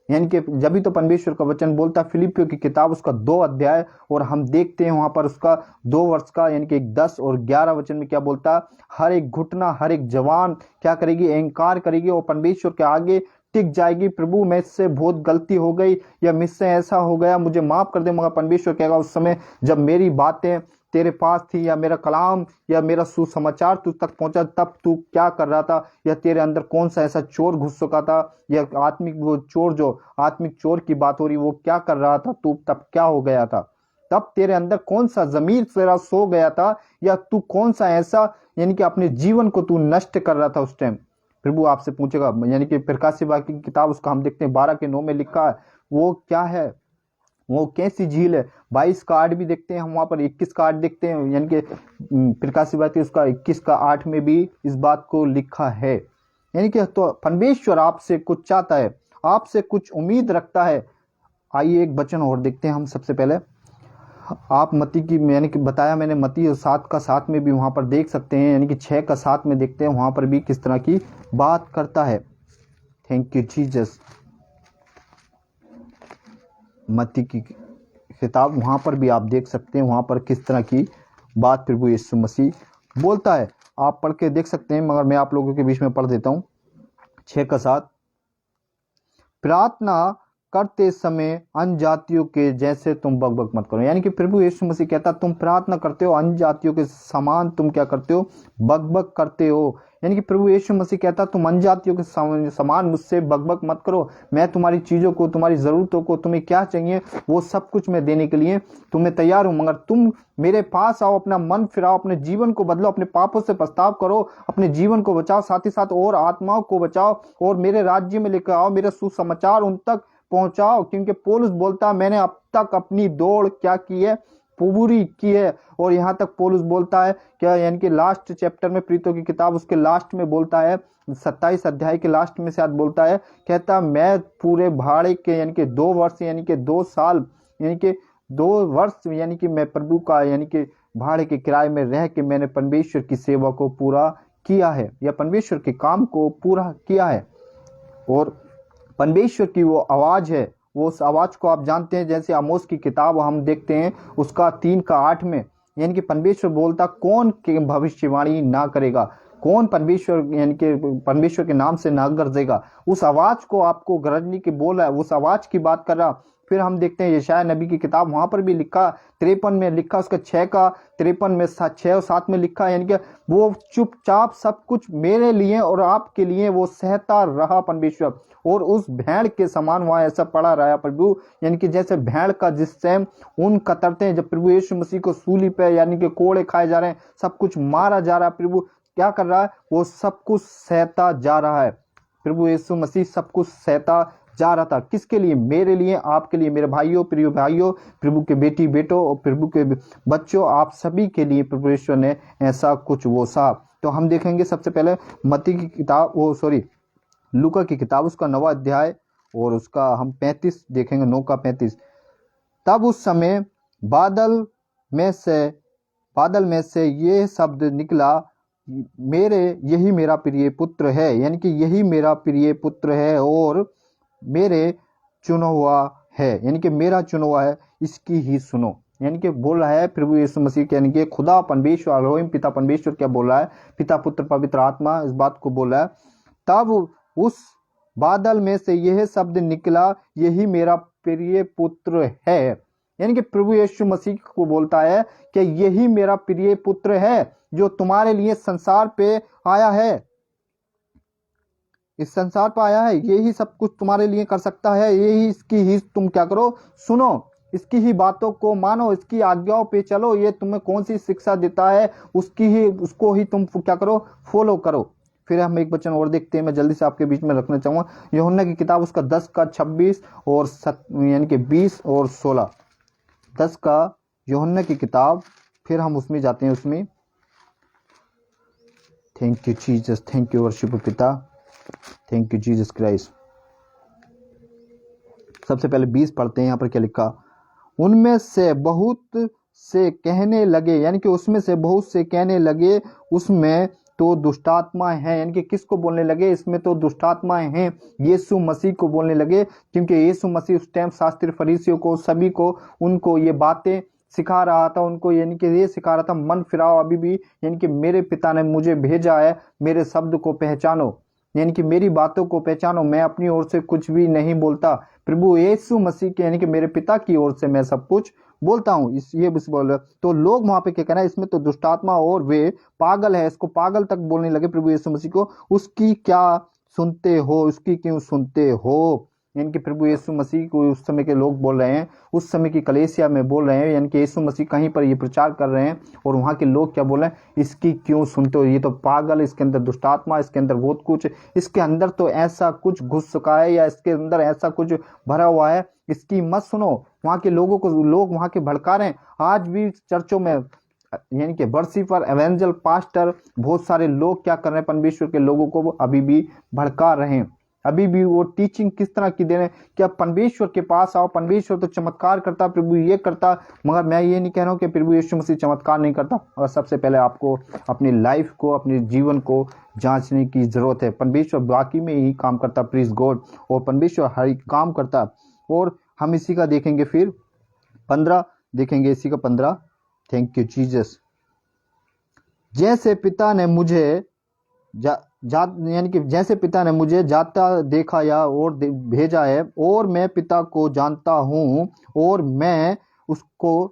यानी कि जब भी तो परमेश्वर का वचन बोलता है, फिलिपियों की किताब उसका 2 अध्याय, और हम देखते हैं वहां पर उसका 2 वर्ष का यानी कि 10 और 11 वचन में क्या बोलता है, हर एक घुटना, हर एक जवान क्या करेगी, इंकार करेगी और परमेश्वर के आगे टिक जाएगी। प्रभु मुझसे बहुत गलती हो गई, या मुझसे ऐसा हो गया, मुझे माफ कर दे। मगर परमेश्वर कहेगा उस समय जब मेरी बातें तेरे पास थी, या मेरा कलाम या मेरा सुसमाचार तुझ तक पहुंचा, तब तू क्या कर रहा था, या तेरे अंदर कौन सा ऐसा चोर घुस चुका था, या आत्मिक वो चोर, जो आत्मिक चोर की बात हो रही, वो क्या कर रहा था, तू तब क्या हो गया था, तब तेरे अंदर कौन सा जमीर तेरा सो गया था, या तू कौन सा ऐसा यानी कि अपने जीवन को तू नष्ट कर रहा था उस टाइम। प्रभु आपसे पूछेगा। यानी कि प्रकाशित वाक्य की किताब उसका हम देखते हैं 12:9 में लिखा है, वो क्या है, वो कैसी झील है। 22 का 8 भी देखते हैं हम, वहां पर 21 का 8 देखते हैं, यानी कि प्रकाशित वाक्य उसका 21 का 8 में भी इस बात को लिखा है। यानी कि तो परमेश्वर आपसे कुछ चाहता है, आपसे कुछ उम्मीद रखता है। आइए एक वचन और देखते हैं हम। सबसे पहले आप मत्ती की, यानी कि बताया मैंने, मत्ती 7 का 7 में भी वहां पर देख सकते हैं, यानी कि 6 का 7 में देखते हैं, वहां पर भी किस तरह की बात करता है। Thank you Jesus. मत्ती की किताब वहां पर भी आप देख सकते हैं, वहां पर किस तरह की बात प्रभु यीशु मसीह बोलता है। आप पढ़ के देख सकते हैं, मगर मैं आप लोगों के बीच में पढ़ देता हूं। 6 का 7, प्रार्थना करते समय अन्य जातियों के जैसे तुम बकबक मत करो। यानी कि प्रभु यीशु मसीह कहता, तुम प्रार्थना करते हो, अन्य जातियों के समान तुम क्या करते हो, बकबक करते हो। यानी कि प्रभु यीशु मसीह कहता, तुम अन्य जातियों के समान मुझसे बकबक मत करो। मैं तुम्हारी चीजों को, तुम्हारी जरूरतों को, तुम्हें क्या चाहिए वो सब कुछ मैं देने के लिए तुम्हें तैयार हूं। मगर तुम मेरे पास आओ, अपना मन फिराओ, अपने जीवन को बदलो, अपने पापों से पछताव करो, अपने जीवन को बचाओ, साथ ही साथ और आत्माओं को बचाओ, और मेरे राज्य में लेकर आओ, मेरे सुसमाचार उन तक पहुंचाओ। क्योंकि पौलुस बोलता, मैंने अब तक अपनी दौड़ क्या की है, पूरी की है। और यहां तक पौलुस बोलता है क्या, यानी कि लास्ट चैप्टर में, प्रीतों की किताब उसके लास्ट में बोलता है, 27 अध्याय के लास्ट में शायद बोलता है, कहता मैं पूरे भाड़े के यानी कि 2 वर्ष यानी कि 2 साल यानी कि 2 वर्ष यानी कि मैं प्रभु का यानी कि भाड़े के किराए में रह के मैंने परमेश्वर की सेवा को पूरा किया है, या परमेश्वर के काम को पूरा किया है। और परमेश्वर की वो आवाज है, वो उस आवाज को आप जानते हैं, जैसे आमोस की किताब हम देखते हैं उसका 3 का 8 में, यानी कि परमेश्वर बोलता, कौन के भविष्यवाणी ना करेगा, कौन परमेश्वर यानी कि परमेश्वर के नाम से ना गरजेगा। उस आवाज को आपको गरजने की बोल रहा है, उस आवाज की बात कर रहा। फिर हम देखते हैं यशायाह नबी की किताब, वहां पर भी लिखा 53 में लिखा, उसका 6 का 53 में 6 और 7 में लिखा, यानी कि वो चुपचाप सब कुछ मेरे लिए और आपके लिए वो सहता रहा परमेश्वर। और उस भेड़ के समान वहां ऐसा पड़ा रहा प्रभु, यानी कि जैसे भेड़ का जिससे ऊन कतरते हैं, जब प्रभु यीशु मसीह को सूली पे यानी कि कोड़े खाए जा रहे हैं, सब कुछ मारा जा रहा है, प्रभु क्या कर रहा है, वो सब कुछ सहता जा रहा है। प्रभु यीशु मसीह सब कुछ सहता जा रहा था, किसके लिए, मेरे लिए, आपके लिए, मेरे भाइयों, प्रिय भाइयों, प्रभु के बेटी बेटों और प्रभु के बच्चों, आप सभी के लिए प्रभु ईश्वर ने ऐसा कुछ वो सा। तो हम देखेंगे सबसे पहले मत्ती की किताब, लूका की किताब उसका 9वां अध्याय, और उसका हम 35 देखेंगे, 9 का 35। तब उस समय बादल में से ये शब्द निकला, यही मेरा प्रिय पुत्र है, यानी कि यही मेरा प्रिय पुत्र है और मेरे चुना हुआ है, यानी कि मेरा चुना हुआ है, इसकी ही सुनो। यानी कि बोल रहा है प्रभु यीशु मसीह, यानी कि खुदा परमेश्वर अलोहिम पिता परमेश्वर क्या बोल रहा है, पिता पुत्र पवित्र आत्मा इस बात को बोल रहा है। तब उस बादल में से यह शब्द निकला, यही मेरा प्रिय पुत्र है, यानी कि प्रभु यीशु मसीह को बोलता है कि यही मेरा प्रिय पुत्र है जो तुम्हारे लिए संसार पे आया है, इस संसार पर आया है, यही सब कुछ तुम्हारे लिए कर सकता है, यही इसकी ही तुम क्या करो, सुनो, इसकी ही बातों को मानो, इसकी आज्ञाओं पे चलो, ये तुम्हें कौन सी शिक्षा देता है उसको ही तुम क्या करो, फॉलो करो। फिर हम एक वचन और देखते हैं, मैं जल्दी से आपके बीच में रखना चाहूंगा, यूहन्ना की किताब उसका 10 का 26 और यानी कि 20 और 16, 10 का यूहन्ना की किताब, फिर हम उसमें जाते हैं। उसमें thank you Jesus, thank you worship पिता, थैंक यू जीसस क्राइस्ट। सबसे पहले 20 पढ़ते हैं। यहाँ पर क्या लिखा, उनमें से बहुत से कहने लगे, यानी कि उसमें से बहुत से कहने लगे उसमें तो दुष्टात्मा है, यानी कि किसको बोलने लगे, इसमें तो दुष्टात्माएं हैं, यीशु मसीह को बोलने लगे। क्योंकि यीशु मसीह उस टाइम शास्त्री फरीसियों को, सभी को, उनको ये बातें सिखा रहा था, उनको यानी कि ये सिखा रहा था, मन फिराओ अभी भी, यानी कि मेरे पिता ने मुझे भेजा है, मेरे शब्द को पहचानो, यानी कि मेरी बातों को पहचानो, मैं अपनी ओर से कुछ भी नहीं बोलता, प्रभु यीशु मसीह के यानी कि मेरे पिता की ओर से मैं सब कुछ बोलता हूँ। इस ये बोल, तो लोग वहां पे क्या कहना है, इसमें तो दुष्टात्मा और वे पागल है, इसको पागल तक बोलने लगे प्रभु यीशु मसीह को। उसकी क्या सुनते हो, उसकी क्यों सुनते हो, यानी कि प्रभु यीशु मसीह को उस समय के लोग बोल रहे हैं, उस समय की कलीसिया में बोल रहे हैं, यानी कि यीशु मसीह कहीं पर ये प्रचार कर रहे हैं और वहां के लोग क्या बोल रहे हैं, इसकी क्यों सुनते हो, ये तो पागल, इसके अंदर दुष्टात्मा, इसके अंदर बहुत कुछ, इसके अंदर तो ऐसा कुछ घुस चुका है, या इसके अंदर ऐसा कुछ भरा हुआ है, इसकी मत सुनो। वहां के लोगों को लोग वहां के भड़का रहे हैं। आज भी चर्चों में यानी कि वर्शिपर, एवेंजल, पास्टर, बहुत सारे लोग क्या कर रहे हैं, परमेश्वर के लोगों को अभी भी भड़का रहे हैं। अभी भी वो टीचिंग किस तरह की दे रहे हैं कि आप परमेश्वर के पास आओ, परमेश्वर तो चमत्कार करता, प्रभु ये करता, मगर मैं ये नहीं कह रहा हूँ कि प्रभु यीशु मसीह चमत्कार नहीं करता। और सबसे पहले आपको अपनी लाइफ को, अपने जीवन को जांचने की जरूरत है। परमेश्वर बाकी में ही काम करता, प्लीज गॉड, और परमेश्वर हर एक काम करता। और हम इसी का देखेंगे, फिर 15 देखेंगे, इसी का 15, थैंक यू जीसस। जैसे पिता ने मुझे यानी कि जैसे पिता ने मुझे जाता देखा या और भेजा है, और मैं पिता को जानता हूँ, और मैं उसको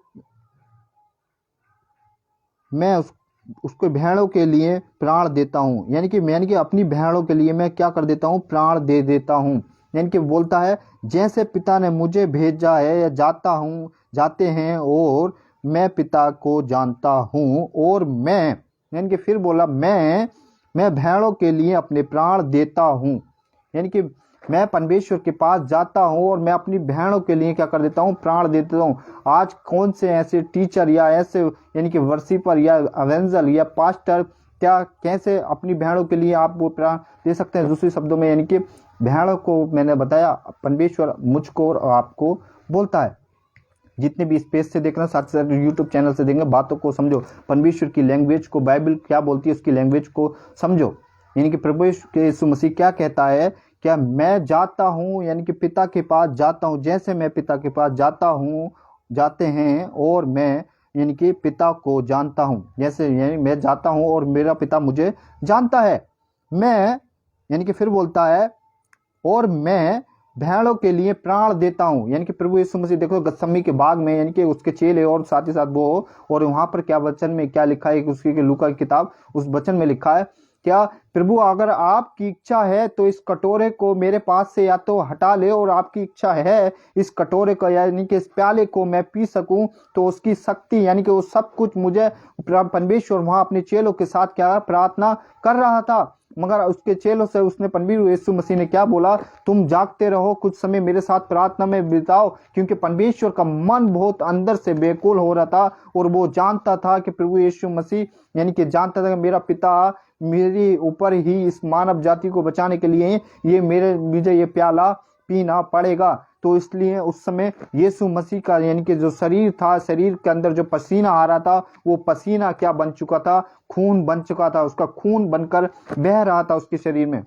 भेड़ों के लिए प्राण देता हूँ, यानी कि अपनी भेड़ों के लिए मैं क्या कर देता हूँ, प्राण दे देता हूँ। यानी कि बोलता है जैसे पिता ने मुझे भेजा है या जाते हैं, और मैं पिता को जानता हूँ, और मैं, यानी कि फिर बोला मैं भेड़ों के लिए अपने प्राण देता हूँ, यानी कि मैं परमेश्वर के पास जाता हूँ और मैं अपनी भेड़ों के लिए क्या कर देता हूँ, प्राण दे देता हूँ। आज कौन से ऐसे टीचर या ऐसे यानी कि वर्शिपर या एवेंजल या पास्टर क्या कैसे अपनी भेड़ों के लिए आप वो प्राण दे सकते हैं। दूसरे शब्दों में यानी कि भेड़ों को मैंने बताया, परमेश्वर मुझको और आपको बोलता है। जितने भी स्पेस से देखना, साथ साथ यूट्यूब चैनल से देंगे, बातों को समझो, परमेश्वर की लैंग्वेज को, बाइबल क्या बोलती है उसकी लैंग्वेज को समझो। यानी कि प्रभु यीशु मसीह क्या कहता है, क्या मैं जाता हूँ, यानी कि पिता के पास जाता हूँ, जैसे मैं पिता के पास जाते हैं, और मैं यानी कि पिता को जानता हूँ, जैसे यानी मैं जाता हूँ और मेरा पिता मुझे जानता है। मैं यानी कि फिर बोलता है, और मैं भेड़ों के लिए प्राण देता हूं, यानी कि प्रभु यीशु मसीह देखो गत्समनी के बाग में, यानी कि उसके चेले और साथ ही साथ वो, और वहां पर क्या वचन में क्या लिखा है, उसकी लूका की किताब, उस वचन में लिखा है क्या, प्रभु अगर आपकी इच्छा है तो इस कटोरे को मेरे पास से या तो हटा ले, और आपकी इच्छा है इस कटोरे को यानी कि इस प्याले को मैं पी सकूं, तो उसकी शक्ति यानी कि वो सब कुछ मुझे परमेश्वर वहां अपने चेलों के साथ क्या प्रार्थना कर रहा था। मगर उसके चेलों से उसने परमेश्वर यीशु मसीह ने क्या बोला, तुम जागते रहो, कुछ समय मेरे साथ प्रार्थना में बिताओ, क्योंकि परमेश्वर का मन बहुत अंदर से बेकुल हो रहा था, और वो जानता था कि प्रभु यीशु मसीह यानी कि जानता था कि मेरा पिता मेरे ऊपर ही इस मानव जाति को बचाने के लिए ये मुझे ये प्याला पीना पड़ेगा। तो इसलिए उस समय यीशु मसीह का यानी कि जो शरीर था, शरीर के अंदर जो पसीना आ रहा था, वो पसीना क्या बन चुका था, खून बन चुका था, उसका खून बनकर बह रहा था उसके शरीर में।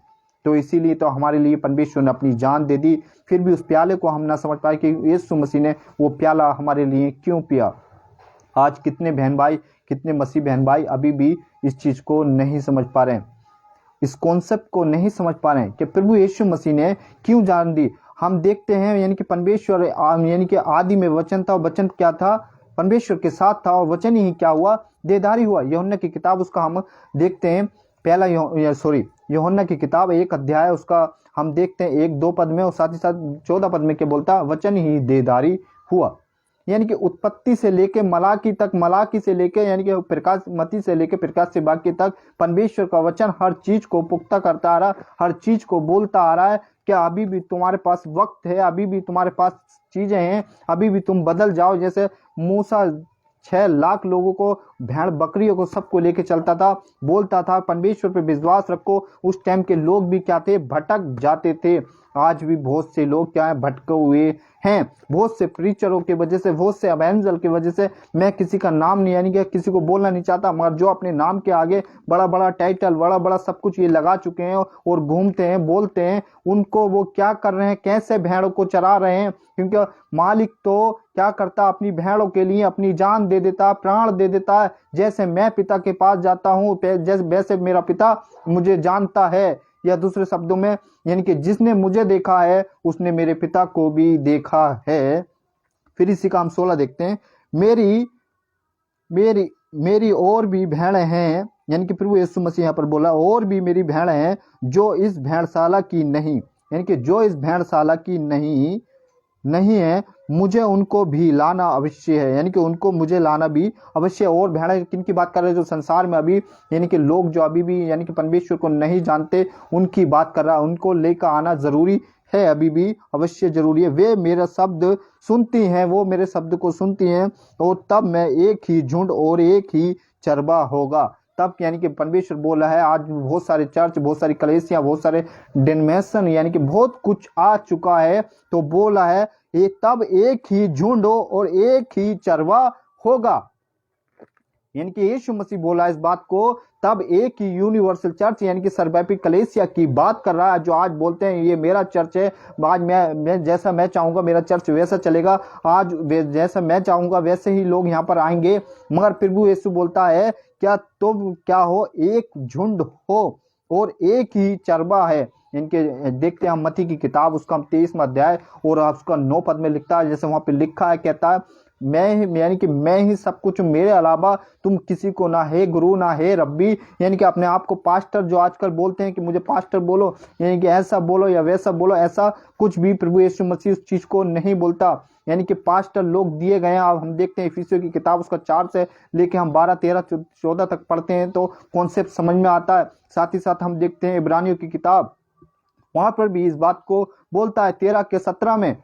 तो इसीलिए तो हमारे लिए परमेश्वर ने अपनी जान दे दी, फिर भी उस प्याले को हम ना समझ पाए कि यीशु मसीह ने वो प्याला हमारे लिए क्यों पिया। आज कितने बहन भाई, कितने मसीह बहन भाई अभी भी इस चीज को नहीं समझ पा रहे हैं, इस कॉन्सेप्ट को नहीं समझ पा रहे हैं कि प्रभु यीशु मसीह ने क्यों जान दी। हम देखते हैं यानी कि परमेश्वर यानी कि आदि में वचन था, और वचन क्या था, परमेश्वर के साथ था, और वचन ही क्या हुआ, देहधारी हुआ। यूहन्ना की किताब उसका हम देखते हैं, पहला यूहन्ना की किताब 1 अध्याय उसका हम देखते हैं 1-2 पद में, और साथ ही साथ 14 पद में क्या बोलता, वचन ही देहधारी हुआ। यानी कि उत्पत्ति से लेके मलाकी तक, मलाकी से लेके यानी कि प्रकाश मती से लेके प्रकाश से वाक्य तक, परमेश्वर का वचन हर चीज को पुख्ता करता आ रहा, हर चीज को बोलता आ रहा है। क्या अभी भी तुम्हारे पास वक्त है, अभी भी तुम्हारे पास चीजें हैं, अभी भी तुम बदल जाओ। जैसे मूसा 6 लाख लोगों को, भेड़ बकरियों को, सबको लेके चलता था, बोलता था परमेश्वर पे विश्वास रखो। उस टाइम के लोग भी क्या थे, भटक जाते थे। आज भी बहुत से लोग क्या है, भटके हुए हैं, बहुत से प्रीचरों की वजह से, बहुत से एवेंजल की वजह से। मैं किसी का नाम नहीं, यानी कि किसी को बोलना नहीं चाहता, मगर जो अपने नाम के आगे बड़ा बड़ा टाइटल, बड़ा बड़ा सब कुछ ये लगा चुके हैं और घूमते हैं, बोलते हैं, उनको वो क्या कर रहे हैं, कैसे भेड़ों को चरा रहे हैं। क्योंकि मालिक तो क्या करता, अपनी भेड़ों के लिए अपनी जान दे देता, प्राण दे देता है। जैसे मैं पिता के पास जाता हूँ, जैसे वैसे मेरा पिता मुझे जानता है, या दूसरे शब्दों में यानी कि जिसने मुझे देखा है उसने मेरे पिता को भी देखा है। फिर इसी का हम 16 देखते हैं। मेरी मेरी मेरी और भी भेड़ें हैं, यानी कि प्रभु यीशु मसीह यहाँ पर बोला, और भी मेरी भेड़ें हैं जो इस भेड़शाला की नहीं, यानी कि जो इस भेड़शाला की नहीं है, मुझे उनको भी लाना अवश्य है, यानी कि उनको मुझे लाना भी अवश्य है। और भेड़ें किन की बात कर रहे हैं, जो संसार में अभी यानी कि लोग जो अभी भी यानी कि परमेश्वर को नहीं जानते, उनकी बात कर रहा है। उनको लेकर आना जरूरी है, अभी भी अवश्य जरूरी है। वे मेरा शब्द सुनती हैं, वो मेरे शब्द को सुनती हैं, और तब मैं एक ही झुंड और एक ही चरबा होगा। तब यानी कि परमेश्वर बोला है, आज बहुत सारे चर्च, बहुत सारी कलीसियां, बहुत सारे डिनोमिनेशन, यानी कि बहुत कुछ आ चुका है, तो बोला है ये तब एक ही झुंड और एक ही चरवा होगा। यानी कि यीशु मसीह बोला इस बात को, तब एक ही यूनिवर्सल चर्च यानी कि सर्वव्यापी कलीसिया की बात कर रहा है। जो आज बोलते हैं ये मेरा चर्च है, आज मैं जैसा मैं चाहूंगा मेरा चर्च वैसा चलेगा, आज जैसा मैं चाहूंगा वैसे ही लोग यहाँ पर आएंगे। मगर प्रभु यीशु बोलता है, क्या तुम क्या हो, एक झुंड हो और एक ही चरबा है। इनके देखते हैं हम मत्ती की किताब, उसका 23वां अध्याय और उसका 9 पद में लिखता है, जैसे वहां पे लिखा है, कहता है मैं ही, यानी कि मैं ही सब कुछ, मेरे अलावा तुम किसी को ना है गुरु ना है रब्बी। यानी कि अपने आप को पास्टर, जो आजकल बोलते हैं कि मुझे पास्टर बोलो, यानी कि ऐसा बोलो या वैसा बोलो, ऐसा कुछ भी प्रभु यीशु मसीह उस चीज को नहीं बोलता। यानी कि पास्टर लोग दिए गए हैं। अब हम देखते हैं इफिसियों की किताब, उसका 4 से लेके हम 12, 13, 14 तक पढ़ते हैं तो कॉन्सेप्ट समझ में आता है। साथ ही साथ हम देखते हैं इब्रानियों की किताब, वहां पर भी इस बात को बोलता है 13 के 17 में।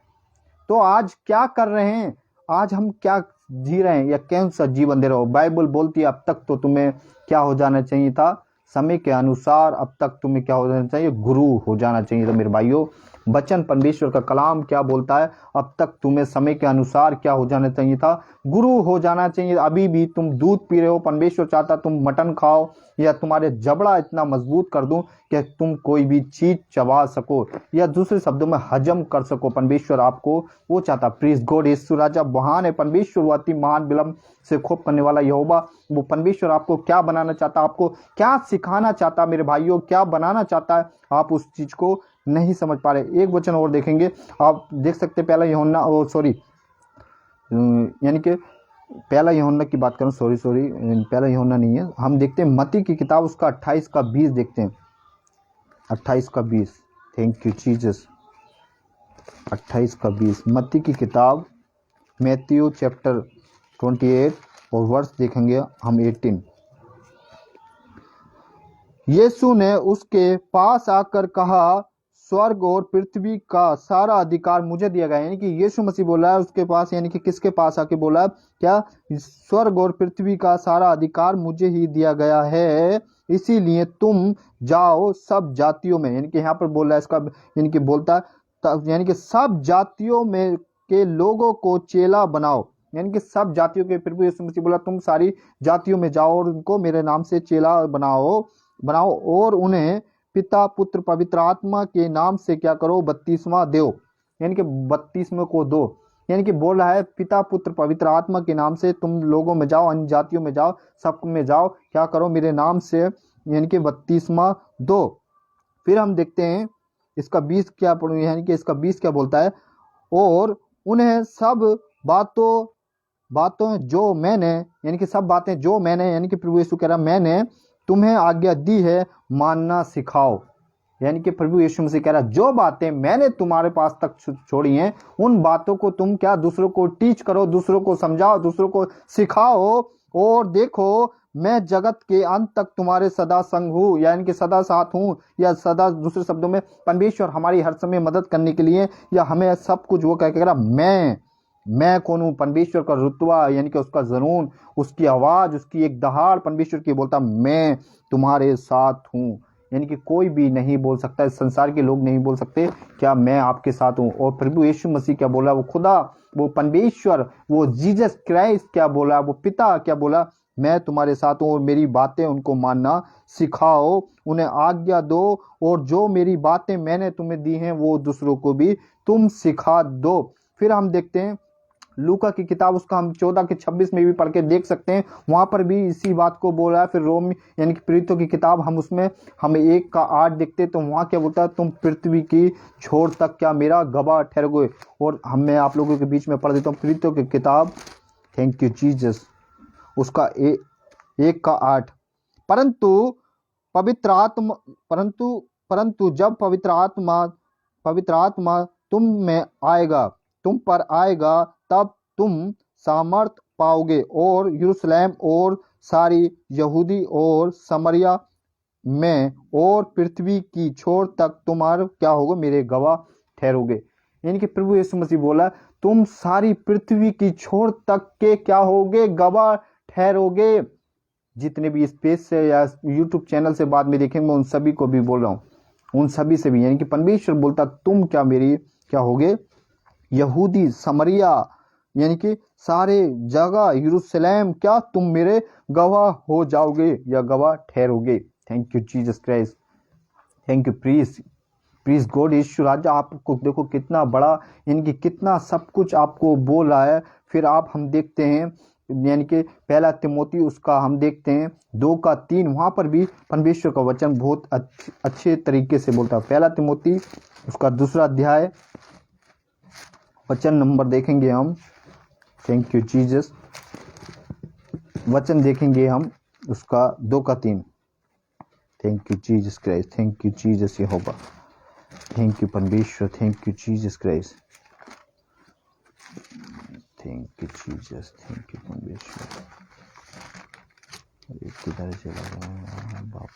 तो आज क्या कर रहे हैं, आज हम क्या जी रहे हैं, या कौन सा जीवन दे रहे हो। बाइबल बोलती है अब तक तो तुम्हें क्या हो जाना चाहिए था, समय के अनुसार अब तक तुम्हें क्या हो जाना चाहिए, गुरु हो जाना चाहिए था। मेरे भाइयों, वचन परमेश्वर का कलाम क्या बोलता है, अब तक तुम्हें समय के अनुसार क्या हो जाना चाहिए था, गुरु हो जाना चाहिए। अभी भी तुम दूध पी रहे हो, परमेश्वर चाहता तुम मटन खाओ, या तुम्हारे जबड़ा इतना मजबूत कर दूं कि तुम कोई भी चीज चबा सको, या दूसरे शब्दों में हजम कर सको। परमेश्वर आपको वो चाहता। प्रीज गॉड, यीशु राजा महान है, परमेश्वर वो अति महान, विलंब से खोप करने वाला यहोवा, वो परमेश्वर आपको क्या बनाना चाहता, आपको क्या सिखाना चाहता, मेरे भाइयों क्या बनाना चाहता है, आप उस चीज को नहीं समझ पा रहे। एक वचन और देखेंगे, आप देख सकते पहला यूहन्ना, यानी कि पहला यूहन्ना की बात करूं, सॉरी पहला यूहन्ना नहीं है, हम देखते हैं मत्ती की किताब, उसका 28 का 20 देखते हैं, 28 का 20। Thank you Jesus. 28 का 20 मत्ती की किताब, मैथ्यू चैप्टर 28 और वर्ष देखेंगे हम 18। यीशु ने उसके पास आकर कहा, स्वर्ग और पृथ्वी का सारा अधिकार मुझे दिया गया। यानी कि यीशु मसीह बोला है उसके पास, यानी कि किसके पास आके बोला है, क्या, स्वर्ग और पृथ्वी का सारा अधिकार मुझे ही दिया गया है, इसीलिए तुम जाओ सब जातियों में। यानी कि यहाँ पर बोला है इसका, यानी कि बोलता है यानी कि सब जातियों में के लोगों को चेला बनाओ। यानी कि सब जातियों के, प्रभु यीशु मसीह बोला तुम सारी जातियों में जाओ और उनको मेरे नाम से चेला बनाओ और उन्हें पिता पुत्र पवित्र आत्मा के नाम से क्या करो, बपतिस्मा दो। यानी कि बपतिस्मा को दो, यानी कि बोल रहा है पिता पुत्र पवित्र आत्मा के नाम से तुम लोगों में जाओ, अन्य जातियों में जाओ, सब में जाओ, क्या करो, मेरे नाम से यानी कि बपतिस्मा दो। फिर हम देखते हैं इसका 20 क्या, यानी कि इसका 20 क्या बोलता है, और उन्हें सब बातों जो मैंने, यानी कि सब बातें जो मैंने, यानी कि प्रभु यीशु कह रहा मैंने तुम्हें आज्ञा दी है मानना सिखाओ। यानी कि प्रभु यीशु मसीह कह रहा जो बातें मैंने तुम्हारे पास तक छोड़ी हैं, उन बातों को तुम क्या, दूसरों को टीच करो, दूसरों को समझाओ, दूसरों को सिखाओ। और देखो मैं जगत के अंत तक तुम्हारे सदा संग हूँ, यानी कि सदा साथ हूँ, या सदा, दूसरे शब्दों में परमेश्वर हमारी हर समय मदद करने के लिए, या हमें सब कुछ वो कह रहा मैं कौन हूँ। परमेश्वर का रुतबा यानी कि उसका जुनून, उसकी आवाज़, उसकी एक दहाड़ परमेश्वर की बोलता मैं तुम्हारे साथ हूँ। यानी कि कोई भी नहीं बोल सकता, इस संसार के लोग नहीं बोल सकते क्या मैं आपके साथ हूँ। और प्रभु यीशु मसीह क्या बोला, वो खुदा, वो परमेश्वर, वो जीसस क्राइस्ट क्या बोला, वो पिता क्या बोला, मैं तुम्हारे साथ हूँ और मेरी बातें उनको मानना सिखाओ, उन्हें आज्ञा दो, और जो मेरी बातें मैंने तुम्हें दी हैं वो दूसरों को भी तुम सिखा दो। फिर हम देखते हैं लूका की किताब, उसका हम 14 के 26 में भी पढ़ के देख सकते हैं, वहां पर भी इसी बात को बोला है। फिर रोम यानी कि प्रेरितों की किताब हम उसमें हम 1 का 8 देखते हैं, तो वहां क्या बोलता है, तुम पृथ्वी की छोर तक क्या मेरा गवाह ठहरोगे। और मैं आप लोगों के बीच में पढ़ देता हूँ प्रेरितों की किताब, थैंक यू जीसस, उसका 1 का 8, परंतु पवित्र आत्मा परंतु परंतु जब पवित्र आत्मा तुम पर आएगा, तब तुम सामर्थ पाओगे और यरूशलेम और सारी यहूदी और समरिया में और पृथ्वी की छोर तक तुम्हारे क्या होगा, मेरे गवाह ठहरोगे। यानी कि प्रभु यीशु मसीह बोला तुम सारी पृथ्वी की छोर तक के क्या होगे, गवाह ठहरोगे। जितने भी स्पेस से या यूट्यूब चैनल से बाद में देखेंगे, मैं उन सभी को भी बोल रहा हूँ, उन सभी से भी, यानी कि परमेश्वर बोलता तुम क्या मेरी क्या होगे, यहूदी समरिया यानी कि सारे जगह यरूशलेम क्या तुम मेरे गवाह हो जाओगे या गवाह ठहरोगे। Thank you Jesus Christ, thank you please God. Yeshu राजा आपको देखो कितना बड़ा यानी कि कितना सब कुछ आपको बोल रहा है। फिर आप हम देखते हैं यानी कि 1 तिमोथी उसका हम देखते हैं 2 का 3, वहाँ पर भी परमेश्वर का वचन बहुत अच्छे तरीके से बोलता है। 1 तिमोथी उसका 2 अध्याय वचन नंबर देखेंगे हम, थैंक यू जीसस, वचन देखेंगे हम उसका 2 का 3, thank you Jesus Christ, thank you Jesus Jehovah, thank you परमेश्वर, thank you Jesus Christ, thank you Jesus, thank you परमेश्वर। किधर चला गया बाप,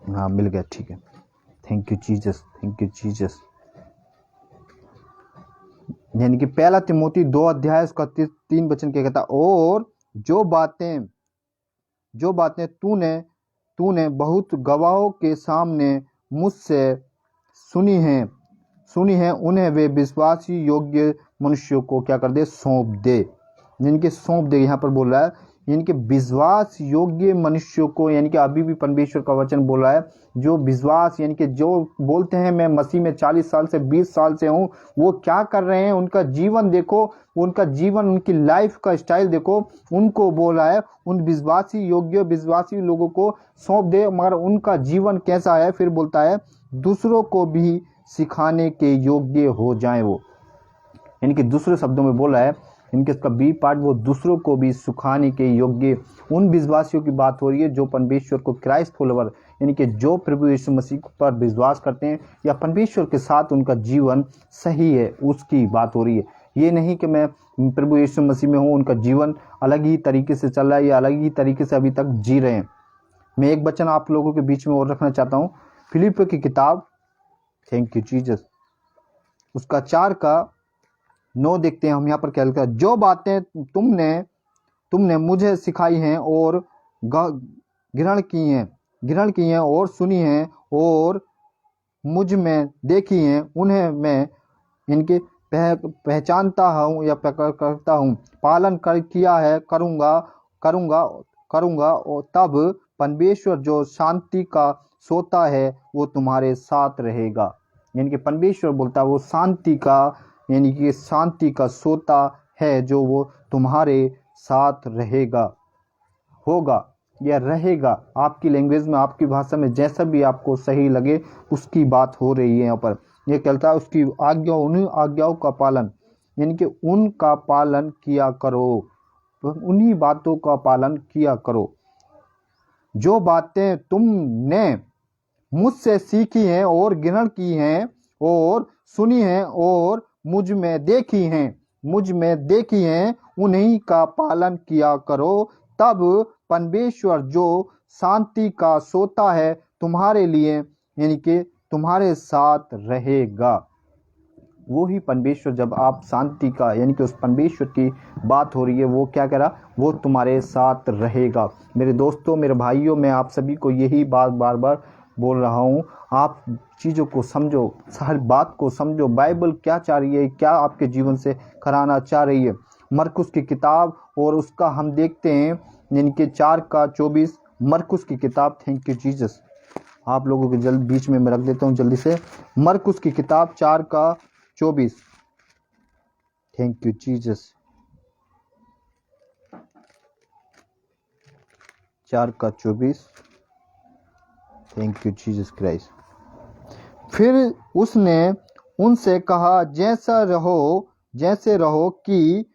हाँ मिल गया, ठीक है, thank you Jesus, thank you Jesus. यानी कि 1 तिमोथी 2 अध्याय उसका 3 वचन क्या कहता, और जो बातें तूने बहुत गवाहों के सामने मुझसे सुनी हैं उन्हें वे विश्वासी योग्य मनुष्यों को क्या कर दे, सौंप दे। यानी कि सौंप दे यहाँ पर बोल रहा है, यानी कि विश्वास योग्य मनुष्यों को, यानी कि अभी भी परमेश्वर का वचन बोल रहा है, जो विश्वास यानी कि जो बोलते हैं मैं मसीह में 40 साल से 20 साल से हूँ, वो क्या कर रहे हैं, उनका जीवन देखो, उनका जीवन, उनकी लाइफ का स्टाइल देखो, उनको बोल रहा है उन विश्वासी लोगों को सौंप दे, मगर उनका जीवन कैसा है, फिर बोलता है दूसरों को भी सिखाने के योग्य हो जाएं वो। यानी कि दूसरे शब्दों में बोला है, इनके इसका बी पार्ट, वो दूसरों को भी सिखाने के योग्य उन विश्वासियों की बात हो रही है जो परमेश्वर को क्राइस्ट फॉलोवर यानी कि जो प्रभु यीशु मसीह पर विश्वास करते हैं या परमेश्वर के साथ उनका जीवन सही है, उसकी बात हो रही है। ये नहीं कि मैं प्रभु यीशु मसीह में हूँ, उनका जीवन अलग ही तरीके से चल रहा है या अलग ही तरीके से अभी तक जी रहे हैं। मैं एक वचन आप लोगों के बीच में और रखना चाहता हूँ, फिलिपियों की किताब, थैंक यू जीसस, उसका 4 का 9 देखते हैं हम। यहाँ पर क्या लिखा है, जो बातें तुमने मुझे सिखाई हैं और ग्रहण की हैं और सुनी हैं और मुझ में देखी हैं, उन्हें मैं इनके पहचानता हूँ या करता हूँ, पालन किया है, करूँगा और तब परमेश्वर जो शांति का सोता है वो तुम्हारे साथ रहेगा। यानी कि परमेश्वर बोलता है वो शांति का सोता है जो वो तुम्हारे साथ होगा या रहेगा। आपकी लैंग्वेज में, आपकी भाषा में, जैसा भी आपको सही लगे उसकी बात हो रही है। यहाँ पर यह कहता है उसकी उन्हीं आज्ञाओं का पालन, यानी कि उनका पालन किया करो, उन्हीं बातों का पालन किया करो जो बातें तुमने मुझसे सीखी हैं और ग्रहण की हैं और सुनी हैं और मुझ में देखी हैं, उन्हीं का पालन किया करो, तब परमेश्वर जो शांति का सोता है तुम्हारे लिए यानी कि तुम्हारे साथ रहेगा। वो ही परमेश्वर, जब आप शांति का यानी कि उस परमेश्वर की बात हो रही है, वो क्या कह रहा, वो तुम्हारे साथ रहेगा। मेरे दोस्तों, मेरे भाइयों, मैं आप सभी को यही बात बार बार बोल रहा हूँ, आप चीज़ों को समझो, हर बात को समझो, बाइबल क्या चाह रही है, क्या आपके जीवन से कराना चाह रही है। मरकुस की किताब और उसका हम देखते हैं यानी कि 4:24, मरकुस की किताब, थैंक यू जीसस, आप लोगों के जल्द बीच में मैं रख देता हूँ जल्दी से, मरकुस की किताब 4:24, thank you Jesus, 4:24, thank you Jesus Christ. फिर उसने उनसे कहा, जैसे रहो कि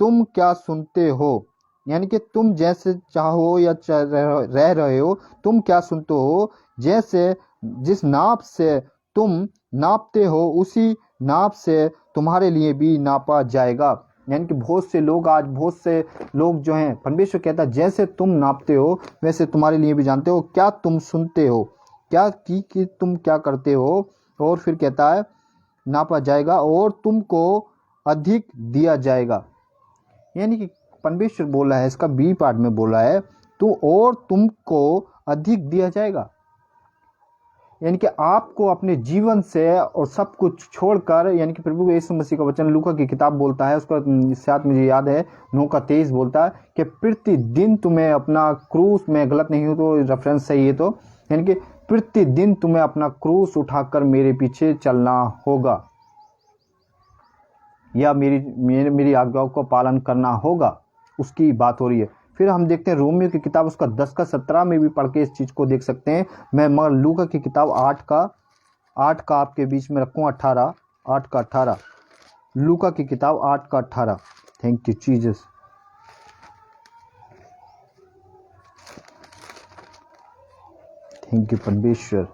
तुम क्या सुनते हो, यानी कि तुम जैसे चाहो या रह रहे हो, तुम क्या सुनते हो, जैसे जिस नाप से तुम नापते हो उसी नाप से तुम्हारे लिए भी नापा जाएगा। यानी कि बहुत से लोग जो हैं, परमेश्वर कहता है जैसे तुम नापते हो वैसे तुम्हारे लिए भी जानते हो, क्या तुम सुनते हो, क्या कि तुम क्या करते हो। और फिर कहता है नापा जाएगा और तुमको अधिक दिया जाएगा। यानी कि परमेश्वर बोला है, इसका बी पार्ट में बोला है तो और तुमको अधिक दिया जाएगा। यानी कि आपको अपने जीवन से और सब कुछ छोड़कर, यानी कि प्रभु यीशु मसीह का वचन लूका की किताब बोलता है, उसका साथ मुझे याद है 9:23 बोलता है कि प्रतिदिन तुम्हें अपना क्रूस, में गलत नहीं हूँ तो रेफरेंस सही है तो, यानी कि प्रतिदिन तुम्हें अपना क्रूस उठाकर मेरे पीछे चलना होगा या मेरी आज्ञाओं का पालन करना होगा, उसकी बात हो रही है। फिर हम देखते हैं रोमियो की किताब, उसका 10:17 में भी पढ़ के इस चीज़ को देख सकते हैं। मैं मगर लूका की किताब 8 का आपके बीच में रखूँ, 8:18, लूका की किताब 8:18, thank you Jesus, thank you परमेश्वर,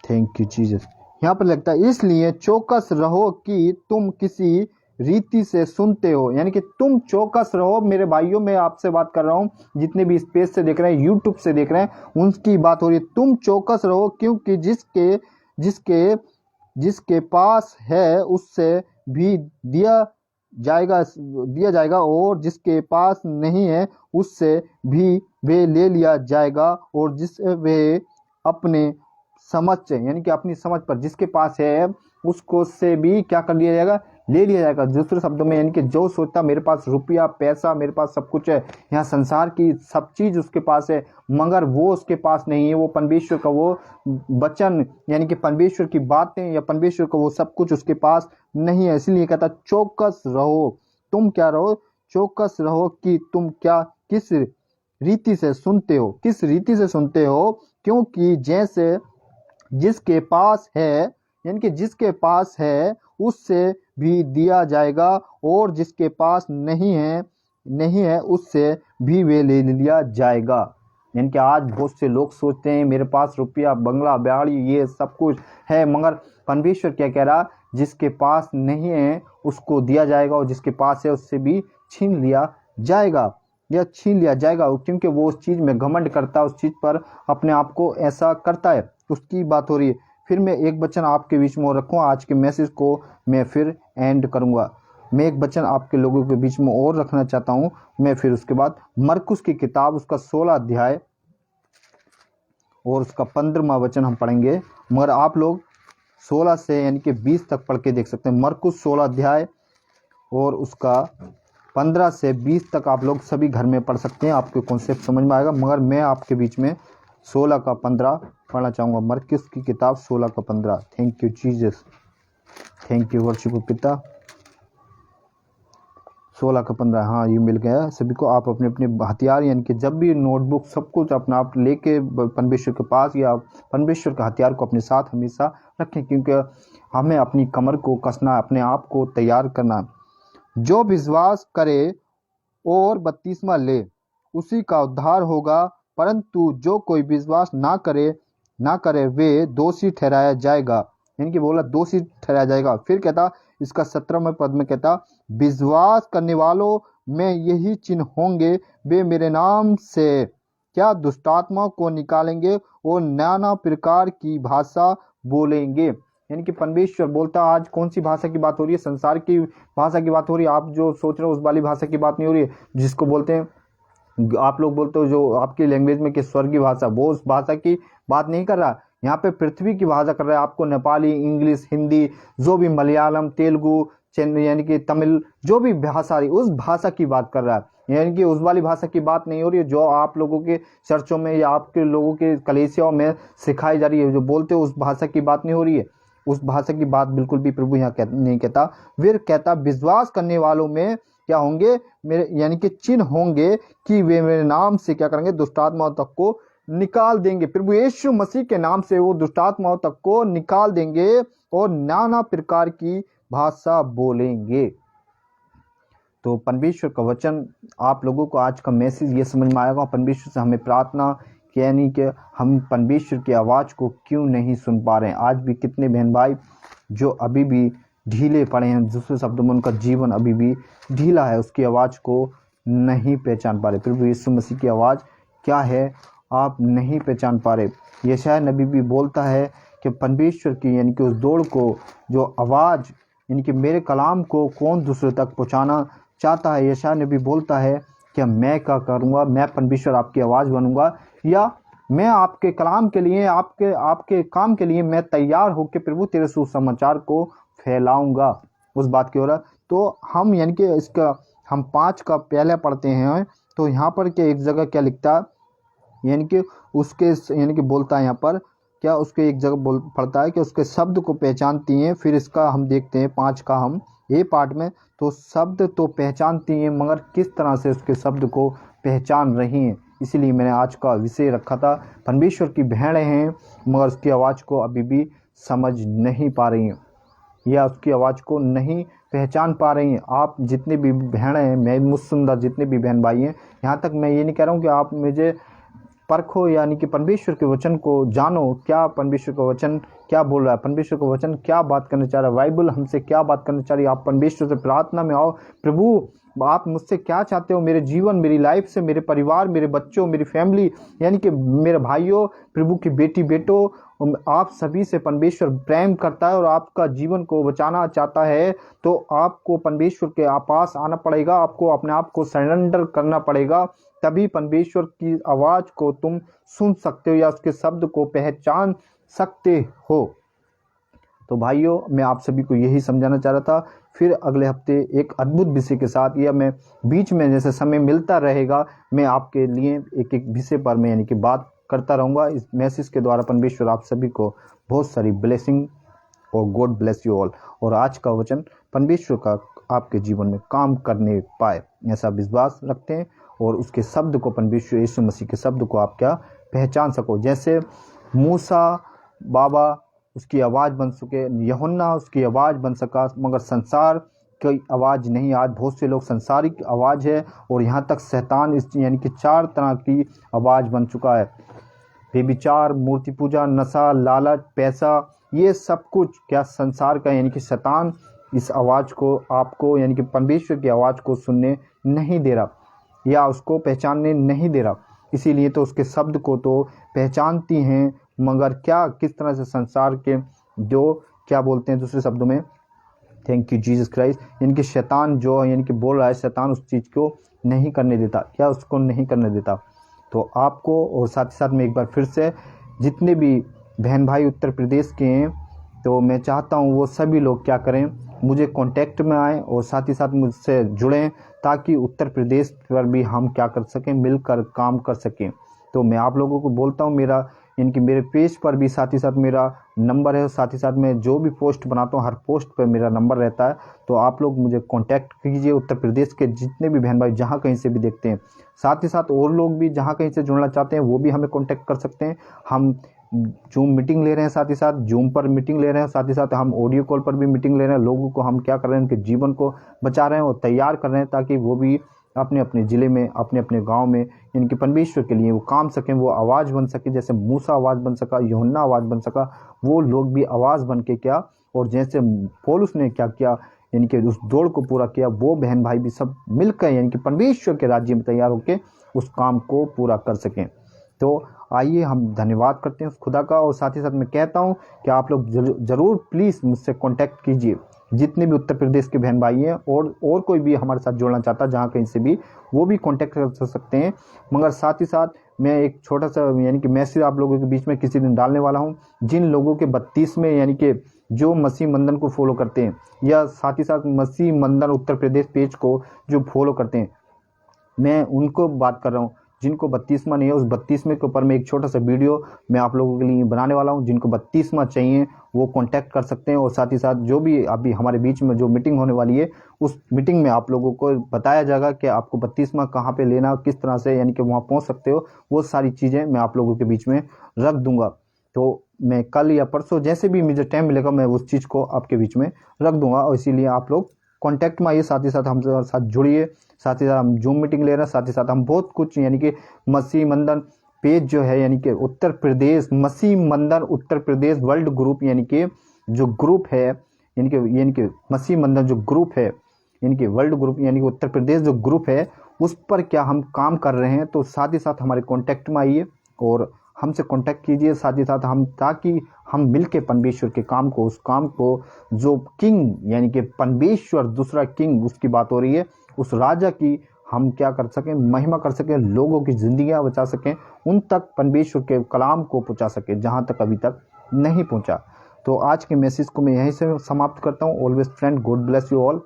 थैंक यू जीसस। यहाँ पर लगता है इसलिए चौकस रहो कि तुम किसी रीति से सुनते हो, यानी कि तुम चौकस रहो। मेरे भाइयों, मैं आपसे बात कर रहा हूँ, जितने भी स्पेस से देख रहे हैं, यूट्यूब से देख रहे हैं, उनकी बात हो रही है। तुम चौकस रहो क्योंकि जिसके जिसके पास है उससे भी दिया जाएगा और जिसके पास नहीं है उससे भी वे ले लिया जाएगा। और जिससे वे अपने समझ से, यानी कि अपनी समझ पर, जिसके पास है उसको से भी क्या कर लिया जाएगा, ले लिया जाएगा। दूसरे शब्दों में यानी कि जो सोचता मेरे पास रुपया पैसा, मेरे पास सब कुछ है, यहाँ संसार की सब चीज उसके पास है, मगर वो उसके पास नहीं है, वो परमेश्वर का वो वचन यानी कि परमेश्वर की बातें या परमेश्वर का वो सब कुछ उसके पास नहीं है। इसलिए कहता चौकस रहो, तुम क्या रहो, चौकस रहो कि तुम क्या किस रीति से सुनते हो, किस रीति से सुनते हो, क्योंकि जैसे जिसके पास है, यानी कि जिसके पास है उससे भी दिया जाएगा और जिसके पास नहीं है उससे भी वे ले लिया जाएगा। यानी कि आज बहुत से लोग सोचते हैं मेरे पास रुपया, बंगला, गाड़ी, ये सब कुछ है, मगर परमेश्वर क्या कह रहा, जिसके पास नहीं है उसको दिया जाएगा और जिसके पास है उससे भी छीन लिया जाएगा, क्योंकि वो उस चीज़ में घमंड करता है, उस चीज़ पर अपने आप को ऐसा करता है, उसकी बात हो रही है। फिर मैं एक वचन आपके बीच में रखूँ, आज के मैसेज को मैं फिर एंड करूँगा। मैं एक वचन आपके लोगों के बीच में और रखना चाहता हूँ, मैं फिर उसके बाद मरकुस की किताब, उसका 16 अध्याय और उसका 15वां वचन हम पढ़ेंगे, मगर आप लोग 16 से यानी कि 20 तक पढ़ के देख सकते हैं। मरकुस 16 अध्याय और उसका 15 से 20 तक आप लोग सभी घर में पढ़ सकते हैं, आपके कॉन्सेप्ट समझ में आएगा, मगर मैं आपके बीच में 16 का 15 पढ़ना चाहूँगा। मरकुस की किताब 16 का 15, thank you Jesus, thank you worship पिता। 16 का 15, हाँ ये मिल गया सभी को। आप अपने अपने हथियार यानी कि जब भी नोटबुक सब कुछ अपना आप लेके परमेश्वर के पास या परमेश्वर के हथियार को अपने साथ हमेशा रखें, क्योंकि हमें अपनी कमर को कसना, अपने आप को तैयार करना। जो विश्वास करे और 32वां ले उसी का उद्धार होगा, परंतु जो कोई विश्वास ना करे वे दोषी ठहराया जाएगा, यानी कि बोला दोषी ठहराया जाएगा। फिर कहता इसका 17वें पद में कहता, विश्वास करने वालों में यही चिन्ह होंगे, वे मेरे नाम से क्या दुष्टात्माओं को निकालेंगे और नाना प्रकार की भाषा बोलेंगे। यानी कि परमेश्वर बोलता है, आज कौन सी भाषा की बात हो रही है? संसार की भाषा की बात हो रही है। आप जो सोच रहे हो उस वाली भाषा की बात नहीं हो रही है, जिसको बोलते हैं, आप लोग बोलते हो जो आपकी लैंग्वेज में कि स्वर्गीय भाषा, वो उस भाषा की बात नहीं कर रहा। यहाँ पे पृथ्वी की भाषा कर रहा है। आपको नेपाली, इंग्लिश, हिंदी, जो भी मलयालम, तेलुगु, यानी कि तमिल, जो भी भाषा आ रही उस भाषा की बात कर रहा है। यानी कि उस वाली भाषा की बात नहीं हो रही है जो आप लोगों के चर्चों में या आपके लोगों के कलीसियाओं में सिखाई जा रही है, जो बोलते हो उस भाषा की बात नहीं हो रही है। उस भाषा की बात बिल्कुल भी प्रभु यहाँ नहीं कहता। फिर कहता, विश्वास करने वालों में क्या होंगे? मेरे यानी कि चिन्ह होंगे कि वे मेरे नाम से क्या करेंगे? दुष्टात्माओं तक को निकाल देंगे। प्रभु यीशु मसीह के नाम से वो दुष्टात्माओं तक को निकाल देंगे और नाना प्रकार की भाषा बोलेंगे। तो परमेश्वर का वचन, आप लोगों को आज का मैसेज ये समझ में आएगा। परमेश्वर से हमें प्रार्थना, यानी कि हम परमेश्वर की आवाज़ को क्यों नहीं सुन पा रहे हैं। आज भी कितने बहन भाई जो अभी भी ढीले पड़े हैं, दूसरे शब्दों में उनका जीवन अभी भी ढीला है, उसकी आवाज़ को नहीं पहचान पा रहे। प्रभु यीशु मसीह की आवाज़ क्या है आप नहीं पहचान पा रहे। यशायाह नबी भी बोलता है कि परमेश्वर की यानी कि उस दौड़ को, जो आवाज़ यानी कि मेरे कलाम को कौन दूसरे तक पहुँचाना चाहता है। यशायाह नबी बोलता है कि मैं क्या करूँगा? मैं परमेश्वर आपकी आवाज़ बनूंगा, या मैं आपके कलाम के लिए, आपके काम के लिए मैं तैयार होकर प्रभु तेरे सुसमाचार को फैलाऊंगा। उस बात की ओर तो हम यानी कि इसका हम 5 का पहले पढ़ते हैं। तो यहाँ पर क्या एक जगह क्या लिखता है, यानी कि उसके यानी कि बोलता है यहाँ पर क्या, उसके एक जगह पढ़ता है कि उसके शब्द को पहचानती हैं। फिर इसका हम देखते हैं 5 का हम ये पार्ट में। तो शब्द तो पहचानती हैं, मगर किस तरह से उसके शब्द को पहचान रही हैं। इसीलिए मैंने आज का विषय रखा था, परमेश्वर की भेड़ें हैं मगर उसकी आवाज़ को अभी भी समझ नहीं पा रही हैं या उसकी आवाज़ को नहीं पहचान पा रही हैं। आप जितने भी भेड़ें हैं, मैं मुझसे जितने भी बहन भाई हैं, यहाँ तक मैं ये नहीं कह रहा हूँ कि आप मुझे परखो, यानी कि परमेश्वर के वचन को जानो। क्या परमेश्वर का वचन क्या बोल रहा है, परमेश्वर का वचन क्या बात करना चाह रहा है, बाइबल हमसे क्या बात करना चाह रही है। आप परमेश्वर से प्रार्थना में आओ, प्रभु आप मुझसे क्या चाहते हो, मेरे जीवन, मेरी लाइफ से, मेरे परिवार, मेरे बच्चों, मेरी फैमिली, यानी कि मेरे भाइयों, प्रभु की बेटी बेटों, आप सभी से परमेश्वर प्रेम करता है और आपका जीवन को बचाना चाहता है। तो आपको परमेश्वर के पास आना पड़ेगा, आपको अपने आप को सरेंडर करना पड़ेगा, तभी परमेश्वर की आवाज़ को तुम सुन सकते हो या उसके शब्द को पहचान सकते हो। तो भाइयों, मैं आप सभी को यही समझाना चाह रहा था। फिर अगले हफ्ते एक अद्भुत विषय के साथ, या मैं बीच में जैसे समय मिलता रहेगा, मैं आपके लिए एक एक विषय पर मैं यानी कि बात करता रहूँगा। इस मैसेज के द्वारा परमेश्वर आप सभी को बहुत सारी ब्लेसिंग और गॉड ब्लेस यू ऑल। और आज का वचन परमेश्वर का आपके जीवन में काम करने पाए, ऐसा विश्वास रखते हैं। और उसके शब्द को, परमेश्वर यीशु मसीह के शब्द को आप क्या पहचान सको। जैसे मूसा बाबा उसकी आवाज़ बन सके, यूहन्ना उसकी आवाज़ बन सका, मगर संसार की आवाज़ नहीं। आज बहुत से लोग संसारिक आवाज़ है, और यहाँ तक शैतान इस यानी कि 4 तरह की आवाज़ बन चुका है। बेविचार, मूर्ति पूजा, नशा, लालच, पैसा, ये सब कुछ क्या संसार का, यानी कि शैतान इस आवाज़ को आपको यानी कि परमेश्वर की आवाज़ को सुनने नहीं दे रहा या उसको पहचानने नहीं दे रहा। इसीलिए तो उसके शब्द को तो पहचानती हैं, मगर क्या किस तरह से संसार के जो क्या बोलते हैं दूसरे शब्दों में, थैंक यू जीसस क्राइस्ट, यानी कि शैतान जो यानी कि बोल रहा है, शैतान उस चीज़ को नहीं करने देता, क्या उसको नहीं करने देता। तो आपको, और साथ ही साथ में एक बार फिर से जितने भी बहन भाई उत्तर प्रदेश के हैं, तो मैं चाहता हूँ वो सभी लोग क्या करें, मुझे कांटेक्ट में आएँ और साथ ही साथ मुझसे जुड़ें, ताकि उत्तर प्रदेश पर भी हम क्या कर सकें, मिलकर काम कर सकें। तो मैं आप लोगों को बोलता हूँ, मेरा इनकी मेरे पेज पर भी साथ ही साथ मेरा नंबर है, साथ ही साथ मैं जो भी पोस्ट बनाता हूँ हर पोस्ट पर मेरा नंबर रहता है। तो आप लोग मुझे कांटेक्ट कीजिए, उत्तर प्रदेश के जितने भी बहन भाई जहाँ कहीं से भी देखते हैं। साथ ही साथ और लोग भी जहाँ कहीं से जुड़ना चाहते हैं वो भी हमें कांटेक्ट कर सकते हैं। हम जूम मीटिंग ले रहे हैं, साथ ही साथ जूम पर मीटिंग ले रहे हैं, साथ ही साथ हम ऑडियो कॉल पर भी मीटिंग ले रहे हैं। लोगों को हम क्या कर रहे हैं, उनके जीवन को बचा रहे हैं और तैयार कर रहे हैं, ताकि वो भी अपने अपने ज़िले में, अपने अपने गांव में इनके परमेश्वर के लिए वो काम सकें, वो आवाज़ बन सके। जैसे मूसा आवाज़ बन सका, यूहन्ना आवाज़ बन सका, वो लोग भी आवाज़ बन के क्या, और जैसे पौलुस ने क्या किया, यानी कि उस दौड़ को पूरा किया, वो बहन भाई भी सब मिलकर यानी कि परमेश्वर के राज्य में तैयार होकर उस काम को पूरा कर सकें। तो आइए हम धन्यवाद करते हैं उस खुदा का, और साथ ही साथ मैं कहता हूं कि आप लोग ज़रूर प्लीज़ मुझसे कांटेक्ट कीजिए, जितने भी उत्तर प्रदेश के बहन भाई हैं और कोई भी हमारे साथ जुड़ना चाहता है जहाँ कहीं से भी, वो भी कांटेक्ट कर सकते हैं। मगर साथ ही साथ मैं एक छोटा सा यानी कि मैसेज आप लोगों के बीच में किसी दिन डालने वाला हूँ, जिन लोगों के 32 में यानी कि जो मसीह मंदन को फॉलो करते हैं, या साथ ही साथ मसीह मंदन उत्तर प्रदेश पेज को जो फॉलो करते हैं, मैं उनको बात कर रहा हूँ। जिनको 32वां नहीं है, उस 32वें के ऊपर मैं एक छोटा सा वीडियो मैं आप लोगों के लिए बनाने वाला हूँ। जिनको 32वां चाहिए वो कांटेक्ट कर सकते हैं, और साथ ही साथ जो भी अभी हमारे बीच में जो मीटिंग होने वाली है, उस मीटिंग में आप लोगों को बताया जाएगा कि आपको 32वां कहाँ पे लेना, किस तरह से यानी कि वहाँ पहुँच सकते हो। वो सारी चीज़ें मैं आप लोगों के बीच में रख दूंगा। तो मैं कल या परसों जैसे भी मुझे टाइम मिलेगा मैं उस चीज़ को आपके बीच में रख दूंगा, और इसीलिए आप लोग कॉन्टैक्ट में आइए, साथ ही साथ हमसे साथ जुड़िए। साथ ही साथ हम जूम मीटिंग ले रहे हैं, साथ ही साथ हम बहुत कुछ यानी कि मसीह मंदन पेज जो है यानी कि उत्तर प्रदेश मसीह मंदन उत्तर प्रदेश वर्ल्ड ग्रुप, यानी कि जो ग्रुप है यानी कि मसीह मंदन जो ग्रुप है यानी कि वर्ल्ड ग्रुप यानी कि उत्तर प्रदेश जो ग्रुप है, उस पर क्या हम काम कर रहे हैं। तो साथ ही साथ हमारे कॉन्टैक्ट में आइए और हमसे कांटेक्ट कीजिए, साथ ही साथ हम ताकि हम मिलके परमेश्वर के काम को, उस काम को जो किंग यानी कि परमेश्वर दूसरा किंग उसकी बात हो रही है, उस राजा की हम क्या कर सकें, महिमा कर सकें, लोगों की जिंदगियां बचा सकें, उन तक परमेश्वर के कलाम को पहुंचा सकें जहां तक अभी तक नहीं पहुंचा। तो आज के मैसेज को मैं यहीं से समाप्त करता हूं। Always friend, God bless you all.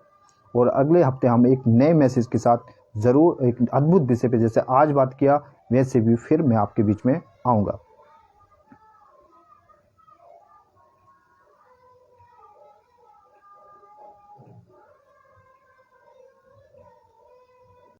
और अगले हफ्ते हम एक नए मैसेज के साथ ज़रूर एक अद्भुत विषय पे जैसे आज बात किया वैसे भी फिर मैं आपके बीच में आऊँगा।